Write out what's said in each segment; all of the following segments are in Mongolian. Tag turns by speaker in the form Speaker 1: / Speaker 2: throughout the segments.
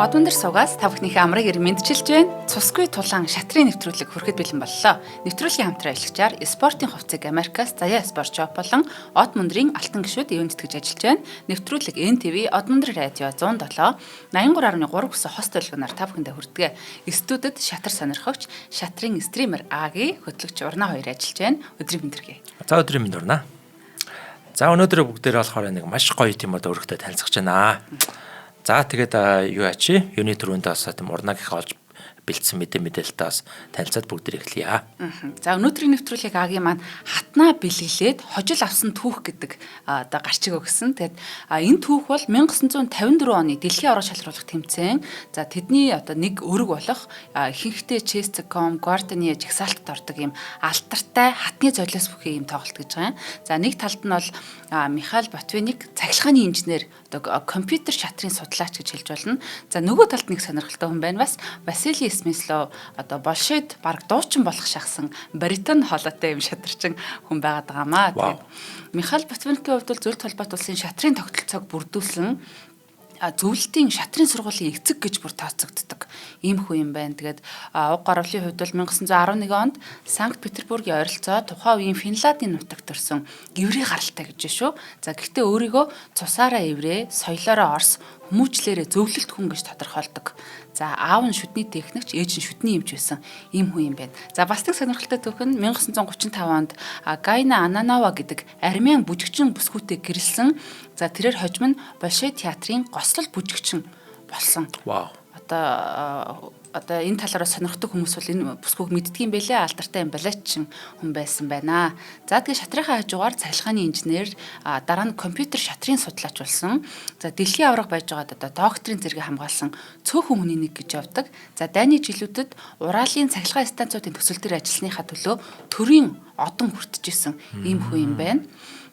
Speaker 1: Одон дээр суугаас та бүхнийхээ амрыг мэдчилж байна. Цусгүй тулаан шатрын нэвтрүүлэг хүрэхэд бэлэн боллоо. Нэвтрүүлгийн хамтран ажиллагчаар спортын хувьцаг Америкаас Заяа Спорт Шоп болон Од Мөндрийн Алтан гишүүд ивент тэтгэж ажиллаж байна. Нэвтрүүлэг NTV Од Мөндөр радио 107 83.3 гэсэн хост төлөвлөгөөнөөр та бүхэндээ хүрдэгэ. Студид шатар сонирхогч, шатрын стример Аги хөтлөгч Урна хоёр ажиллаж байна. Өдрийн мэндэргээ.
Speaker 2: За өдрийн мэнд Урна. За өнөөдөр бүгдээрээ болохоор нэг маш гоё тийм одоо өөртөө танилцж байна. За тэгээд юу ачи? Юуны төрөнд бас тийм урнагийнхаа олж бэлдсэн мэдээлэлтэй бас танилцаад бүгд эхлэе.
Speaker 1: За өнөөдрийн нэвтрүүлгийг Агийн маань хатнаа бэлгэлээд хожил авсан түүх гэдэг одоо гарчиг өгсөн. Тэгээд энэ түүх бол 1954 оны дэлхийн аварга шалруулах тэмцээн. За тэдний одоо нэг өрөг болох ихэнхдээ Chess.com, Guardian жагсаалтад ордог юм алтартай хатны золиос бүхий юм тоглолт гэж байгаа юм. За нэг талд нь бол Михаил Ботвинник цахилгааны инженер одоо компьютер шатрын судлаач гэж хэлж болно. За нөгөө талд нэг сонирхолтой хүн байна бас Василий Смислов одоо Болшид баг дуучин болох шахсан Британи хоолойтой юм шатарчин хүн байгаад байгаамаа. Тэгээд Михаил Ботвинникийн хувьд бол зөвлөлт холбоот улсын шатрын тогтолцоог бүрдүүлсэн зөвлөлтийн шатрын сургуулийн эцэг гэж бүр тооцогддог ийм хүн юм байна. Тэгээд уг гарвалын хувьд бол 1911 онд Санкт Петербургийн ойролцоо тухайн үеийн Финляндийн нутагт төрсэн еврей гаралтай гэж шүү. За гэхдээ өөрийгөө цусаараа еврей, соёлоороо орс, хүмүүжлээрээ зөвлөлт хүн гэж тодорхойлдог. За аав нь шүдний техникч, ээж нь шүдний эмч байсан ийм хүн юм байна. За бас нэг сонирхолтой түүх нь 1935 онд Гайна Ананова гэдэг армян бүжигчин бүсгүүтэй гэрэлсэн. За тэрээр хожим нь Болшой театрын гослол бүжигчин болсон.
Speaker 2: Вау.
Speaker 1: Одоо энэ талаараа сонирхдаг хүмүүс бол энэ бүсгүйг мэддэг юм бэлээ, алдартай юм балетчин хүн байсан байна. За тэгээ шатрынхаа хажуугаар цахилгааны инженер, дараа нь компьютер шатрын судлаач болсон. За дэлхийн аварга байж байгаад одоо докторийн зэрэг хамгаалсан цөөхөн хүний нэг гэж явдаг. За дайны жилүүдэд Уралын цахилгаан станцуудын төсөл дээр ажилласныхаа төлөө төрийн одон хүртэж исэн ийм хүн юм байна.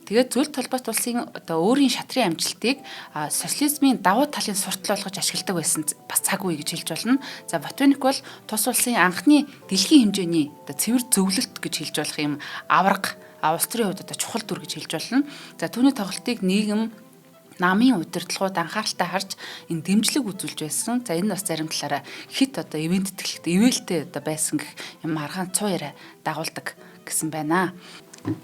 Speaker 1: Тэгээд зөвлөлт холбоот улсын одоо өөрийн шатрын амжилтыг социализмын давуу талын суртал болгож ашигладаг байсан бас цаг үе гэж хэлж болно. За Ботвинник бол тус улсын анхны дэлхийн хэмжээний одоо цэвэр зөвлөлт гэж хэлж болох юм аварга улс төрийн хувьд одоо чухал дүр гэж хэлж болно. За түүний тоглолтыг нийгэм намын удирдлагууд анхааралтай харж энэ дэмжлэг үзүүлж байсан. За энэ бас зарим талаараа хит одоо ивент тэтгэлэгт ивэлтэй одоо байсан гэх юм маргаан цуу яриа дагуулдаг гэсэн байна.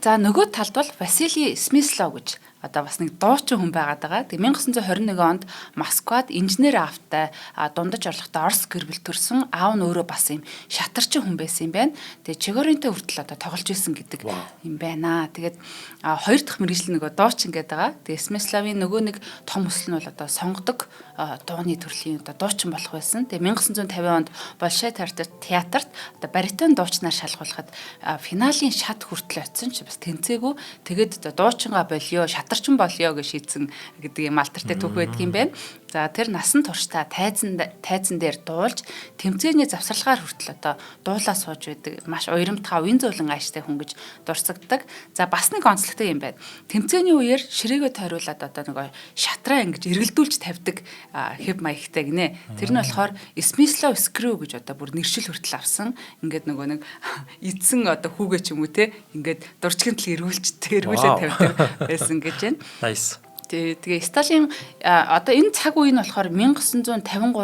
Speaker 1: За нөгөө талд бол Василий Смислов гэж одоо бас нэг дуучин хүн байгаад байгаа. Тэгээ 1921 онд Москвад инженер аавтай дундаж орлоготой Орос гэр бүл төрсөн. Аав нь өөрөө бас юм шатарчин хүн байсан юм байна. Тэгээ Чегоринтэй хүртэл одоо тоглож исэн гэдэг юм байна. Тэгээд хоёр дахь мэргэжил нөгөө дуучин гэдэг байгаа. Тэгээ Смисловын нөгөө нэг том хүсэл нь бол одоо сонгодог дууны төрлийн одоо дуучин болох байсан. Тэгээ 1950 онд Болшой театрт одоо баритон дуучнаар шалгуулахад финалийн шат хүртэл очсон ч бас тэнцээгүй. Тэгээд одоо дуучингаа болио шатарчин болио гэж шийдсэн гэдэг юм алтартай түүх байдаг юм байна. За тэр насан туршдаа тайзан дээр дуулж тэмцээний завсарлагаар хүртэл одоо дуулаа сууж байдаг маш уйрамтгай уян зөөлөн ааштай хүн гэж дурсагддаг. За бас нэг онцлогтой юм байна. Тэмцээний үеэр ширээгээ тойруулаад одоо нэг шатраа ингэж эргэлдүүлж тавьдаг хэв маягтай гинэ. Тэр нь болохоор Smyslov Screw гэж одоо бүр нэршил хүртэл авсан. Ингээд нөгөө нэг эдсэн одоо хүүгээ ч юм уу те ингээд дурчгинд л эргүүлээ тавьдаг байсан гэж байна.
Speaker 2: Nice.
Speaker 1: Тэгээ Сталин одоо энэ цаг үе нь болохоор 1953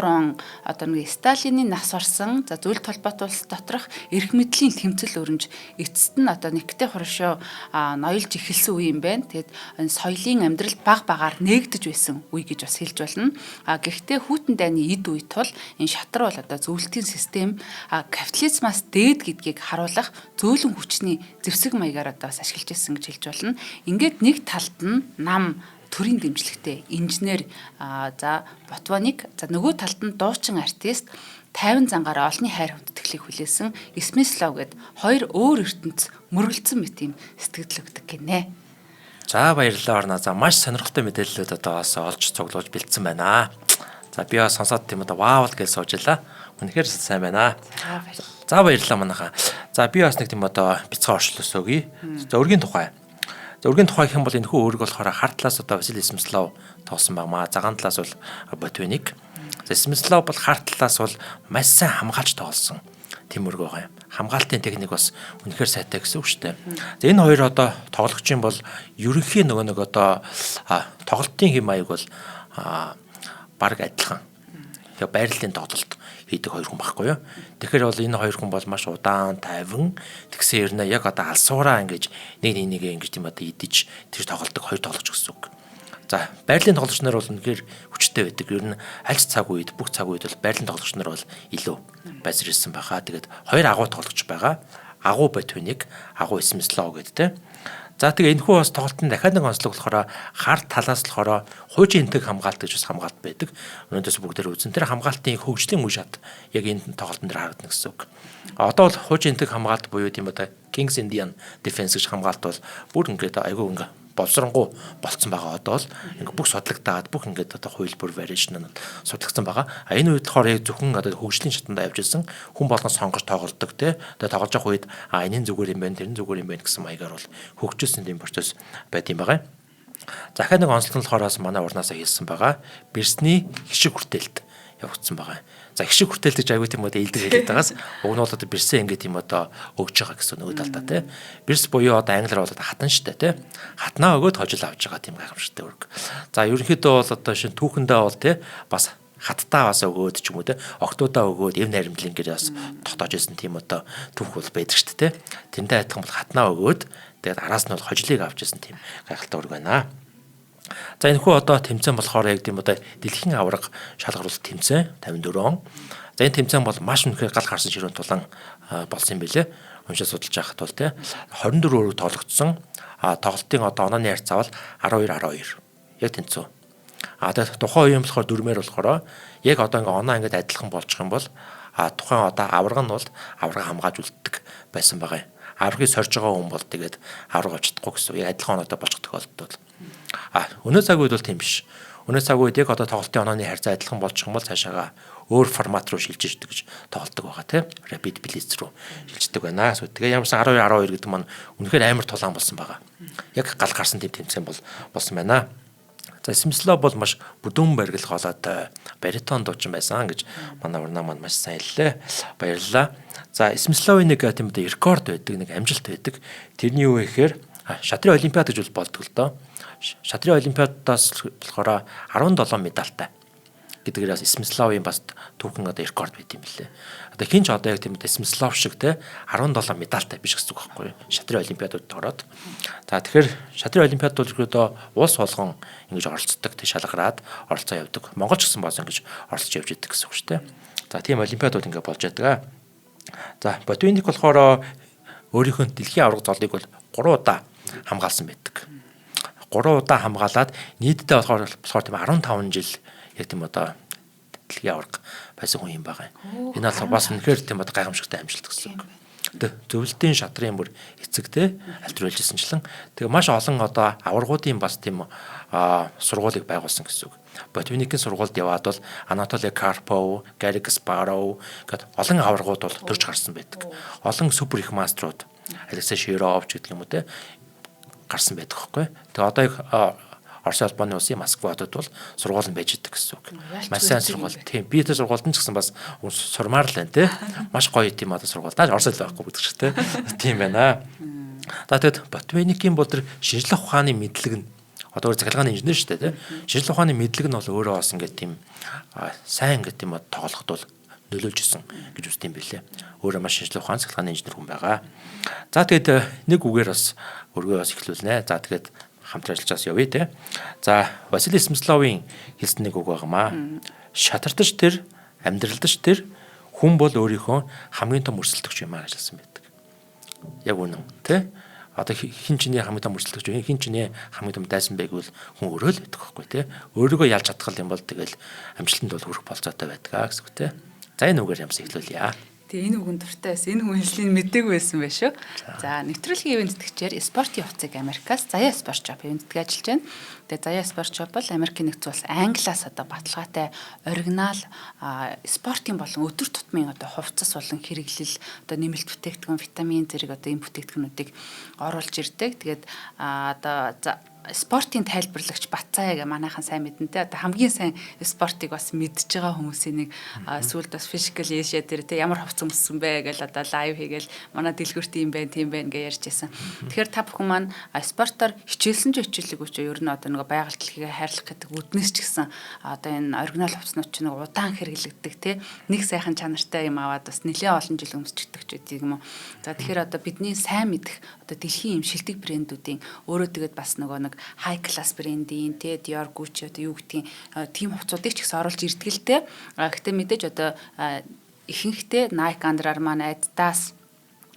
Speaker 1: он одоо нэг Сталины нас орсон. За зөвлөлт холбоот улс доторх эрх мэдлийн тэмцэл өрнж эцэст нь одоо нэгтэй хуршоо ноёлж эхэлсэн үе юм байна. Тэгээд энэ соёлын амьдрал баг багаар нээгдэж байсан үе гэж бас хэлж болно. Гэхдээ хүйтэн дайны эд үед тул энэ шатар бол одоо зөвлөлтийн систем капитализмаас дээд гэдгийг харуулах зөөлөн хүчний зэвсэг маягаар одоо бас ашиглаж байсан гэж хэлж болно. Ингээд нэг талд нь нам төрийн дэмжлэгтэй инженер за Ботвинник за нөгөө талд нь дуучин артист 50 зангаараа олонний хайр хүндэтгэлийг хүлээсэн Смислов гэд хоёр өөр ертөнц мөргөлдсөн мэт юм сэтгэл өгдөг гинэ.
Speaker 2: За баярлалаа Орна. За маш сонирхолтой мэдээллүүд одоо бас олж цуглуулж бэлдсэн байна. За би бас сонсоод тийм одоо вау гэж сууж илаа. Үнэхээр сайн байна. За баярлалаа манайхаа. За би бас нэг тийм одоо бяцхан орчлос өгье. За өргөний тухай. Өргөний тухай гэх юм бол энэ хүү өөрөг болохоор харт талаас одоо Василий Смислов тоосон багмаа. Заган талаас бол Ботвинник. Смислов бол харт талаас бол маш сайн хамгаалж тоглосон. Тийм өргөө байгаа юм. Хамгаалтын техник бас үнэхээр сайтай гэсэн үг шүү дээ. За энэ хоёр одоо тоглогчийн бол ерөнхий нөгөө нэг одоо тоглолтын хэм маяг бол баг адилхан. яг байрлалын тоглолт хийдэг хоёр хүн байхгүй юу. Тэгэхээр бол энэ хоёр хүн бол маш удаан тайван тэгсэн хэрнээ яг одоо алсуураа ингэж нэг ингэж тийм одоо идэж тэр тоглолтог хоёр тоглож гэсэн үг. За байрлалын тоглогч нар бол үнэхээр хүчтэй байдаг. Ер нь аль ч цаг үед бүх цаг үед бол байрлалын тоглогч нар бол илүү байсаар ирсэн байхаа. Тэгээд хоёр агуу тоглогч байгаа. Агуу Ботвиник, агуу Смислов гэдэг те. За тэгээ энэхүү бас тоглолтын дахиад нэг онцлог болохоор хар талаас болохоор хуужийн энтэг хамгаалт гэж бас хамгаалт байдаг. Өнөөдөөс бүгдээр үзэн тэр хамгаалтын хөгжлийн үе шат яг энэ тоглолтын дээр харагдана гэсэн үг. Одоо бол хуужийн энтэг хамгаалт буюу тийм одоо Kings Indian Defense гэж хамгаалт бол бүр ингээд айгүй ингээ боловсронгуй болцсон байгаа. Одоо л ингээ бүх судлагдаад бүх ингээд одоо хувилбар variation нь судлагдсан байгаа. Энэ үед болохоор яг зөвхөн одоо хөгжлийн шатанд авч ирсэн хүн болгон сонгож тоглолдог те. Тэгээ тоглож явах үед энэ зүгээр юм байна, тэр зүгээр юм байна гэсэн маягаар бол хөгжүүлсэн тийм процесс байт юм байгаа. Захаа нэг онцлог нь болохоос манай урнаасаа хэлсэн байгаа. Бирсний хишиг хүртээлт явагдсан байгаа. За хишиг хүртээлт гэж аягүй тийм одоо илдэг хэлээд байгаас уг нь бол одоо бирсээ ингээд тийм одоо өгж байгаа гэсэн нөгөө талдаа тий. Бирс буюу одоо англиар бол хатан штэ тий. Хатнаа өгөөд хожил авч байгаа тийм гайхамшигтай үүрэг. За ерөнхийдөө бол одоо шинэ түүхэндээ бол тий бас хаттаа бас өгөөд ч юм уу тий октоудаа өгөөд эв наримтлын гэрээ бас тогтоож исэн тийм одоо түүх бол байдаг штэ тий. Тэндээ адилхан бол хатнаа өгөөд тэгээд араас нь бол хожлыг авч исэн тийм гайхалтай үүрэг байна. За энэ хүү одоо тэмцээн болохоор яг тийм одоо дэлхийн аварга шалгаруулалт тэмцээн 54 он. За энэ тэмцээн бол маш үнэхээр гал харсан ширүүн тулан болсон юм билэ. Уншаа судалж байхад бол тий 24 өрөг тоглогдсон. Тоглолтын одоо онооны харьцаа бол 12-12. Яг тэнцүү. Тэгээд тухайн үеийн болохоор дөрмээр болохоор яг одоо ингээ оноо ингээд адилхан болчих юм бол тухайн одоо аварга нь бол аварга хамгааж үлддэг байсан байгаа юм. Аваргыг сорж байгаа хүн бол тэгээд аварга авч чадахгүй гэсэн. Яг адилхан оноотой болчих тохиолдолд бол өнөө цаг үед бол тийм биш. Өнөө цаг үед яг одоо тоглолтын онооны харьцаа адилхан болчих юм бол цаашаага өөр формат руу шилжиж идэг гэж тоглолдог байгаа тийм. Rapid Blitz руу шилждэг байна. Тэгээ ямарсан 12-12 гэдэг маань үнэхээр амар тулаан болсон байгаа. Яг гал гарсан тийм тэмцээн болсон байна. За Смислов бол маш бүдүүн барилгал хоолойтой баритон дуучин байсан гэж манай урнаа маань маш сайн хэллээ. Баярлалаа. За Смисловын нэг тийм үү рекорд байдаг, нэг амжилт байдаг. Тэрний юу гэхээр шатрын олимпиад гэж бол болдог л доо. Шатрын олимпиадаас болохоор 17 медальтай гэдгээрээс Смисловын бас түүхэн одоо рекорд байт юм билээ. Одоо хин ч одоо яг тийм Смислов шиг те 17 медальтай биш гэсэн үг байхгүй юу? Шатрын олимпиадад ороод. За тэгэхээр шатрын олимпиад бол одоо улс болгон ингэж оролцдог, тий шалгараад оролцоо явдаг. Монгол ч гэсэн бас ингэж оролцож явж идэг гэсэн үг шүү дээ. За тийм олимпиадууд ингэ болж байдаг. За Ботвиник болохоор өөрийнхөө дэлхийн аварга золыг бол 3 удаа хамгаалсан байдаг. 3 удаа хамгаалаад нийтдээ болохоор тийм 15 жил яг тийм одоо дэлхийн аварга байсан хүн юм байгаа юм. Энэ бол бас үнэхээр тийм одоо гайхамшигтай амжилт гэсэн үг. Зөвлөлтийн шатрын бүр эцэгтэй альтруулжсэнчлэн тэгээ маш олон одоо аваргуудын бас тийм сургуулийг байгуулсан гэсэн үг. Ботвиникийн сургуульд яваад бол Анатолий Карпов, Гарри Каспаров гэд олон аваргууд бол төрж гарсан байдаг. Олон супер их маструуд Алексей Широв ч гэдэг юм уу те гарсан байдаг хөөхгүй. Тэгээ одоо их Орос улбаны улсын Москва хотод бол сургууль нь байж идэг гэсэн үг. Маш сайн сургууль. Тийм би тэр сургуульд нь ч гэсэн бас сурмаар л байна те. Маш гоё тийм одоо сургууль. Наа Орос л байхгүй гэдэг шиг те. Тийм байна. За тэгэд Ботвиникийн бол тэр шинжлэх ухааны мэдлэг нь одоо захиргааны инженер шүү дээ те. Шинжлэх ухааны мэдлэг нь бол өөрөө бас ингээд тийм сайн ингээд тийм тоглоход бол нөлөөлж исэн гэж үзт юм билээ. Өөрөө маш шинжлэх ухааны захиргааны инженер хүн байгаа. За тэгэд нэг үгээр бас өргөө бас эхлүүлнэ. За тэгэд хамтран ажиллаж явъя те. За Василий Смисловын хэлсэн нэг үг байгаамаа. Шатартаж тэр, амьдралдаж тэр хүн бол өөрийнхөө хамгийн том өрсөлдөгч юм аа гэж хэлсэн байдаг. Яг үнэн те. Одоо хин чиний хамгийн том өрсөлдөгч, хин чиний хамгийн том дайсан байг бол хүн өөрөө л байдаг байхгүй те. Өөрийгөө ялж чадхал юм бол тэгэл амжилтанд бол хүрэх болцоотой байдаг гэсэн үг те. За энэ үгээр ямс эхлүүлье.
Speaker 1: Тэгээ энэ үгэн дуртай байсан. Энэ хүн хэлснийг мэдээгүй байсан байх шүү. За нэвтрүүлгийн ивент тэтгэгчээр спортын хувцсыг Америкаас Заяа Спорт Shop ивентэд ажиллаж байна. Тэгээ Заяа Спорт Shop бол Америкийн нэгдсэн улс Англиас одоо баталгаатай оригинал спортын болон өдөр тутмын одоо хувцас болон хэрэглэл одоо нэмэлт бүтээгдэхүүн, витамин зэрэг одоо энэ бүтээгдэхүүнүүдийг оруулж ирдэг. Тэгээд одоо спортын тайлбарлагч Батцаа гэх манайхан сайн мэдэнтэй. Одоо хамгийн сайн спортыг бас мэдж байгаа хүмүүсийн нэг сүүлд бас physical Asia дээр те ямар хувцас өмссөн бэ гэж одоо лайв хийгээл манай дэлгүүрт юм байна, тийм байна гэж ярьж байсан. Тэгэхээр та бүхэн маань спортоор хичээлсэн ч хичээлээгүй ч ер нь одоо нэг байгаль дэлхийгээ хайрлах гэдэг үднэс ч гэсэн одоо энэ оригинал хувцснууд ч нэг удаан хэрэглэгдэг те нэг сайхан чанартай юм аваад бас нэлээд олон жил өмсчдөг ч гэдэг юм уу. За тэгэхээр одоо бидний сайн мэдэх одоо дэлхийн юм шилдэг брэндүүдийн өөрөө тэгээд бас нэг high class брендийн те Dior, Gucci одоо юу гэдгийг тийм хувцсуудыг ч ихс оруулж ирдэг л те. Гэхдээ мэдээж одоо ихэнхдээ Nike, Under Armour, Adidas,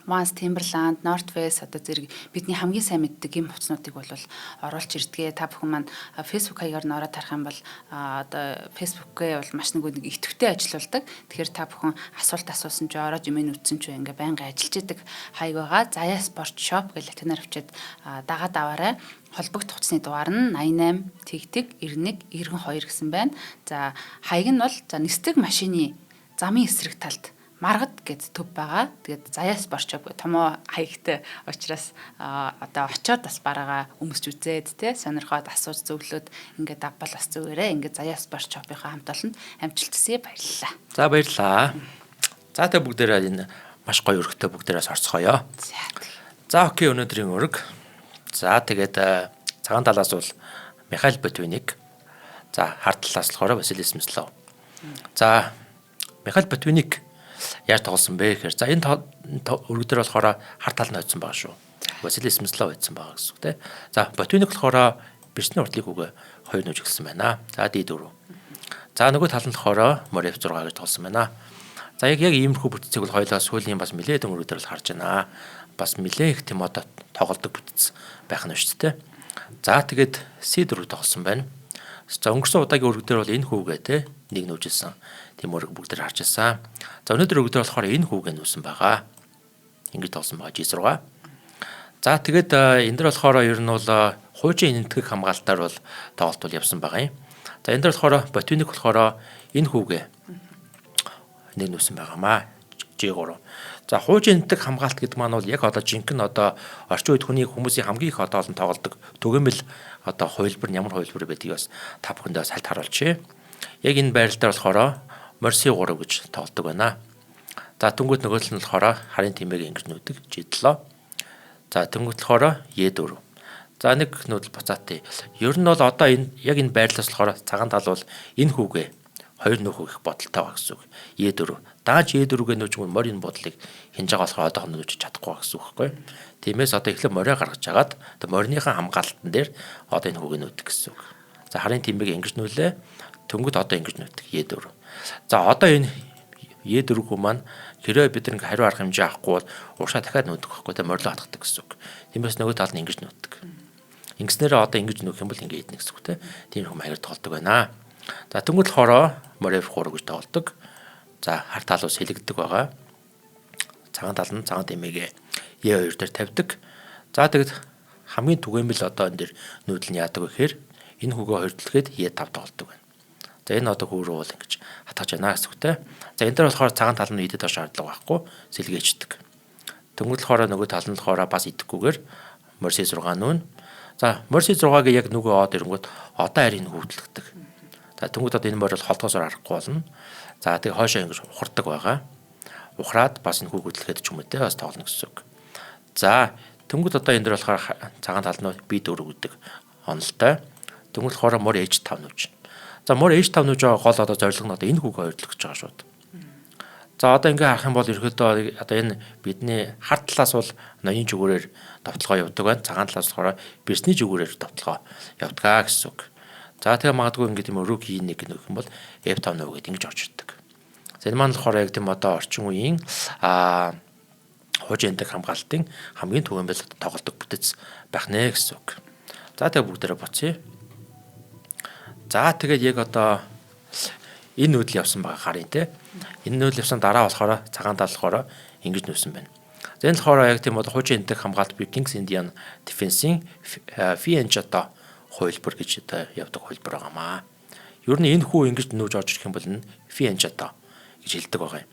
Speaker 1: Vans, Timberland, North Face одоо зэрэг бидний хамгийн сайн мэддэг юм хувцснуудыг бол оруулж ирдэг. Та бүхэн маань Facebook хаягаар ороод тарах юм бол одоо Facebook-гээ бол маш нэг идэвхтэй ажиллаулдаг. Тэгэхээр та бүхэн асуулт асуусан ч ороод юм үтсэн ч ингээ байнга ажиллаж идэг хаяг байгаа. Zaya Sport Shop гэж латинаар бичээд дагаад аваарай. Холбогд хувцсны дугаар нь 88 тэгтэг 91 92 гэсэн байна. За хаяг нь бол за нисдэг машины замын эсрэг талд Маргад гэд төв байгаа. Тэгээд Zaya Sport Shop гэх томоо хаягтай учраас одоо очиод бас бараагаа өмсч үзээд те сонирхоод асууж зөвлөд ингээд авбал бас зүгээрээ ингээд Zaya Sport Shop-ийнхаа хамт олонд амжилтсаа баярлалаа.
Speaker 2: За баярлалаа. За тэ бүгдээрээ энэ маш гоё өргөтэй бүгдээрээс орцгоё. За окей, өнөөдрийн өрг. За тэгээд цагаан талаас бол Михаил Ботвинник. За хард талаас болохоор Василий Смислов. За Михаил Ботвинник яаж тоглосон бэ гэхээр за энэ өргө дээр болохоор хард тал нь ойдсан байгаа шүү. Василий Смислов ойдсан байгаа гэсэн үг тийм. За Ботвинник болохоор бэрсний уртлыг үгээ 2 нүүж гэлсэн байна. За D4. За нөгөө тал нь болохоор Мор F6 гэж тоглосон байна. За яг иймэрхүү бүтцийг бол хоёулаа сүүлийн бас нэлээд өргө дээр л харж байна. Бас нэлээд их тийм одоо тоглодог бүтц байх нь шүү дээ. За тэгээд C4 тоглосон байна. За өнгөрсөн удаагийн өргө дээр бол энэ хүүгээ те нэг нүүжсэн. Тийм өргө бүгд дээр харж байсан. За өнөөдөр өргө дээр болохоор энэ хүүгээ нүүсэн байгаа. Ингэж тоглосон байгаа G6. За тэгээд энэ дээр болохоор ер нь бол хуужийн энэтхэг хамгаалтаар бол тоглолт бол явсан байгаа юм. За энэ дээр болохоор Ботвинник болохоор энэ хүүгээ нэг нүүсэн байгаамаа G3. За хуужийн энэтхэг хамгаалт гэдэг маань бол яг одоо жинхэнэ одоо орчин үед хүний хүмүүсийн хамгийн их одоо олон тоглодог түгээмэл одоо хувилбар ямар хувилбар байдгийг бас та бүхэндээ сальд харуулчих. Яг энэ байрал дээр болохоор Морси 3 гэж тоглодог байна. За тэнгуут нөгөөл нь болохоор харын тэмээг ингэж нүүдэг G7. За тэнгуут болохоор E4. За нэг нүүдэл буцаатай. Ер нь бол одоо энэ яг энэ байрлалаас болохоор цагаан тал бол энэ хүүгээ 2 нөхөг их бодолтой байгаа гэсэн үг. E4. Дааж E4-гээ нүүж мөр морийн бодлыг хинж байгаа болохоор одоохонд нүүж чадахгүй байгаа гэсэн үг байхгүй. Тиймээс одоо эхлээ морио гаргаж агаад одоо морийнхаа хамгаалтан дээр одоо энэ хүүгээ нүүдэг гэсэн үг. За харын тэмээг ингэж нүүлээ. Тэнгүүд одоо ингэж нүүдэг E4. За одоо энэ E4-г маань хэрвээ бид нэг хариу арга хэмжээ авахгүй бол уушаа дахиад нүүдэг байхгүй тэ морилоо хатгадаг гэсэн үг. Тиймээс нөгөө тал нь ингэж нүүдэг. Ингэснээрээ одоо ингэж нүүх юм бол ингэ идэх гэсэн үг тэ. Тийм их маягаар тоглодог байна. За тэнгүүд болохоор Морев 3 гэж тоглодог. За хар талуус хилэгддэг байгаа. Цагаан тал нь цагаан тэмээгээ E2 дээр тавьдаг. За тэгэд хамгийн түгээмэл одоо энэ дэр нүүдэл нь яадаг вэ гэхээр энэ хүүгээ хоёртлохэд E5 тоглодог байна. За энэ одоо хүү рүү бол ингэж хатгаж байна гэсэн үгтэй. За энэ дээр болохоор цагаан тал нь идэд доош шаардлага байхгүй сэлгээждэг. Тэнгүүд болохоор нөгөө тал нь болохоор бас идэхгүйгээр Морси 6 нүүн. За Морси 6-ыг яг нөгөө од ирэнгүүт одоо харин хөвтлөгдөг. За тэнгүүд одоо энэ морь бол холдгоосоор арахгүй болно. За тэгээ хоошоо ингэж ухардаг байгаа. Ухраад бас энэ хүүгөдлөхэд ч юм уу те бас тоглоно гэсэн үг. За тэнгүүд одоо энэ дээр болохоор цагаан тал нь B4 гэдэг онолтой. Тэнгүүд болохоор морь H5 нүүж. За морь H5 нүүж байгаа гол одоо зорилго нь одоо энэ хүүгээ хоёрлох гэж байгаа шууд. За одоо ингээ харах юм бол ерөөдөө одоо энэ бидний хард талаас бол ноён зүгүүрээр товтлогоо явуулдаг байна. Цагаан талаас болохоор бэрсний зүгүүрээр товтлогоо явуулдаг гэсэн үг. За тэгээ магадгүй ингээ тийм өрөг E1 гэх юм бол F5 нөө гэдэг ингэж орж ирдэг. За энэ маань болохоор яг тийм одоо орчин үеийн хуужийн энтэг хамгаалтын хамгийн түгээмэл тоглолтог бүтэц байх нэ гэсэн үг. За тэгээ бүгдээрээ боцъё. За тэгээд яг одоо энэ нүүдэл явсан байгаа харъя те. Энэ нүүдэл явсан дараа болохоор цагаан тал болохоор ингэж нүүсэн байна. За энэ болохоор яг тийм одоо хуужийн энтэг хамгаалт Kings Indian Defense-ийн Fianchata хувилбар гэж одоо явдаг хувилбар байгаамаа. Ер нь энэ хүү ингэж нүүж орж ирэх юм бол Fianchata гэж хэлдэг байгаа юм.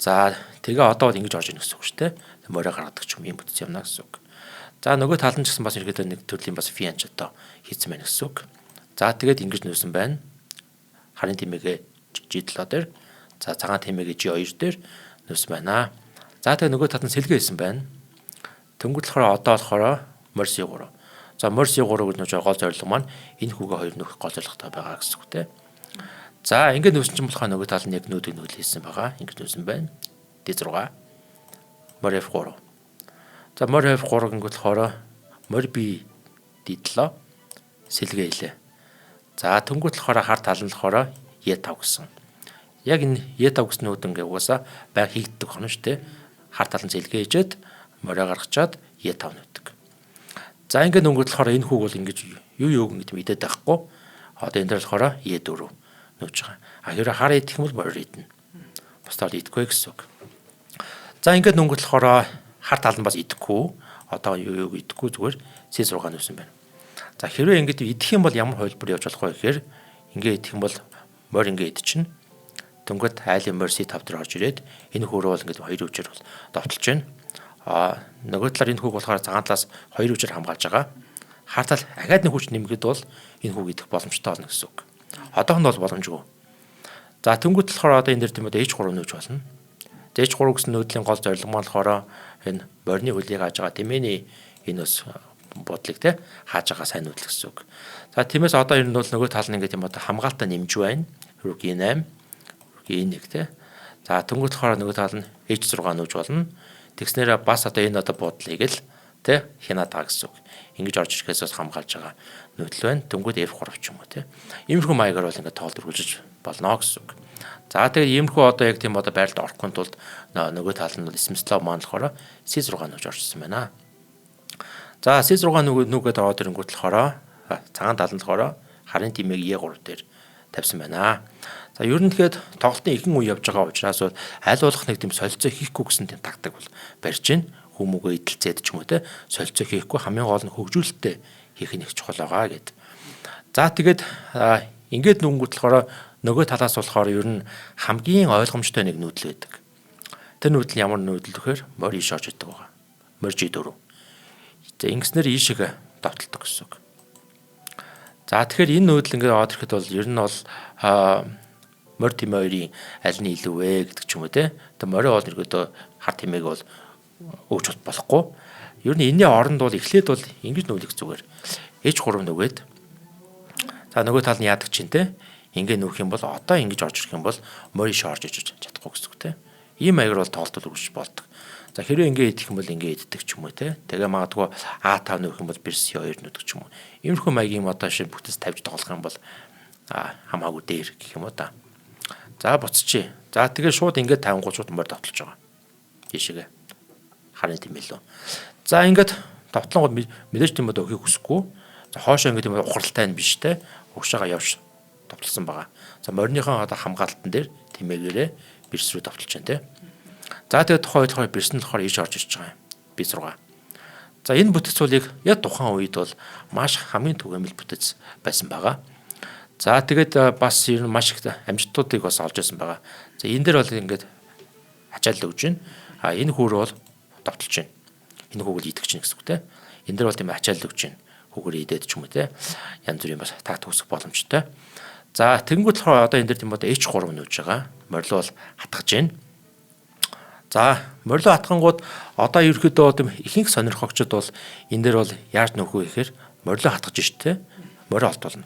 Speaker 2: За тэгээ одоо бол ингэж орж ирнэ гэсэн үг шүү дээ. морой гаргадаг ч юм бүтц явна гэсэн үг. За нөгөө тал нь ч гэсэн бас ерөөдөө нэг төрлийн бас фианч одоо хийцэн байна гэсэн үг. За тэгээд ингэж нөөсөн байна. Харын тэмээгээ G7 дээр, за цагаан тэмээгээ G2 дээр нөөсөн байна. За тэгээд нөгөө тал нь сэлгээ хийсэн байна. Тэнгүүд болохоор одоо болохоор Морси 3. За Морси 3 гэж нөөж гол зорилго маань энэ хүүгээ хоёр нөх гол зорилготой байгаа гэсэн үг те. За ингээд нөөсөн чинь болохоор нөгөө тал нь яг нүүдийг нүүлээсэн байгаа. Ингэж нөөсөн байна. D6. Мор F3. За мор F3 гингүүд болохоор мор B D7 сэлгээ хийлээ. За тэнгүүд болохоор хар тал нь болохоор E5 гэсэн. Яг энэ E5 гэсэн нүүд ингээ угаасаа байг хийгддэг хонь шүү дээ. Хар тал нь сэлгээ хийжээд мороо гаргачаад E5 нүүдэг. За ингээд нөнгөд болохоор энэ хүүг бол ингэж юу ингэж мэдээд байхгүй. Одоо энэ дээр болохоор E4 нүүж байгаа. Хэрэг хар идэх юм бол морь идэнэ. Бусдаар идэхгүй гэсэн үг. За ингээд нөнгөд болохоор хар тал нь бас идэхгүй. Одоо юу идэхгүй зүгээр C6 нүүсэн байна. За хэрвээ ингэж идэх юм бол ямар хувилбар явж болох вэ гэхээр ингээд идэх юм бол морь ингээд идчихнэ. Дөнгөд айлын морь C5 дээр орж ирээд энэ хөрөө бол ингээд хоёр өвчөр бол довтолж байна. Нөгөө талаар энэ хүүг болохоор цагаан талаас хоёр өвчөр хамгаалж байгаа. Хар тал ахаад нэг хүч нэмэхэд бол энэ хүүг идэх боломжтой болно гэсэн үг. Одоохонд бол боломжгүй. За тэнгуут болохоор одоо энэ дээр тийм үү H3 нүүж болно. H3 гэсэн нүүдлийн гол зорилго маань болохоор энэ морины хөлийг хааж байгаа тэмээний энэ бас бодлыг те хааж байгаа сайн нүүдэл гэсэн үг. За тиймээс одоо ер нь бол нөгөө тал нь ингээд юм одоо хамгаалтаа нэмж байна. Рүүг E8, рүүг E1 те. За тэнгуут болохоор нөгөө тал нь H6 нүүж болно. Тэгснээр бас одоо энэ одоо бодлыг л тэ хянаад байгаа гэсэн үг. Ингэж орж ирэхээс бас хамгаалж байгаа нүүдэл байна. Тэнгүүд F3 ч юм уу тэ. Иймэрхүү маягаар бол ингээд тоолд үргэлжлэж болно гэсэн үг. За тэгээд иймэрхүү одоо яг тийм одоо байралд орохгүй тулд нөгөө тал нь бол Смислов маань болохоор C6 нүүж орчихсон байна. За C6 нүгээд ороод ирэнгүүт болохоор цагаан тал нь болохоор харын тимээг E3 дээр тавьсан байна. За ер нь тэгээд тоглолтын ихэнх үе явж байгаа учраас бол аль болох нэг тийм солилцоо хийхгүй гэсэн тийм тактик бол барьж байна. Хүмүүгээ идэлцээд ч юм уу те солилцоо хийхгүй хамгийн гол нь хөгжүүлэлттэй хийх нь их чухал байгаа гэд. За тэгээд ингээд нүнгүүд болохоор нөгөө талаас болохоор ер нь хамгийн ойлгомжтой нэг нүүдэл байдаг. Тэр нүүдэл ямар нүүдэл вэхээр морь иш орж идэг байгаа. Морь G4. За ингэснээр ийшээ давталдаг гэсэн үг. За тэгэхээр энэ нүүдэл ингээд ороод ирэхэд бол ер нь бол морь тимээ хоёрын аль нь илүү вэ гэдэг ч юм уу те. Тэгээ морио бол ерөөдөө хар тимээг бол өгч болохгүй. Ер нь энэний оронд бол эхлээд бол ингэж нүүлэх зүгээр. H3 нүгээд. За нөгөө тал нь яадаг чинь те. Ингээ нүүх юм бол одоо ингэж орж ирэх юм бол морь иш орж иж чадахгүй гэсэн үг те. Ийм маягаар бол тоглолт үргэлж болдог. За хэрвээ ингээ идэх юм бол ингээ иддэг ч юм уу те. Тэгээ магадгүй A5 нүүх юм бол бирс C2 нүүдэг ч юм уу. Иймэрхүү маягийн одоо шин бүтэц тавьж тоглох юм бол хамаагүй дээр гэх юм уу та. За буцчих. За тэгээ шууд ингээд 50 шууд морь давталж байгаа. Тийшээгээ харын тэмээлөө. За ингээд давтлангууд мэдээж тийм одоо өгөхийг хүсэхгүй. За хоошоо ингээд юм ухралтай нь биш те. Угшаага явж давталсан байгаа. За морьныхон одоо хамгаалтан дээр тэмээгээрээ бирс рүү давталж байна те. За тэгээ тухайн үед бирс нь болохоор иш орж ирж байгаа юм. B6. За энэ бүтэц цулыг яг тухайн үед бол маш хамгийн түгээмэл бүтэц байсан байгаа. За тэгээд бас ер нь маш их амжилтуудыг бас олж ирсэн байгаа. За энэ дээр бол ингээд ачаал өгж байна. Энэ хүүр бол давталж байна. Энэ хүүгэл идэх чинь гэсэн үг те. Энэ дээр бол тийм ачаал өгж байна. Хүүгээр идээд ч юм уу те. Янз бүрийн бас такт үүсэх боломжтой. За тэгэнгүүт болохоор одоо энэ дээр тийм одоо H3 нүүж байгаа. Морилоо бол хатгаж байна. За морилоо хатгангууд одоо ерөөдөө тийм ихэнх сонирхогчд бол энэ дээр бол яаж нөхөх вэ гэхээр морилоо хатгаж штэ. Морио олдуулна.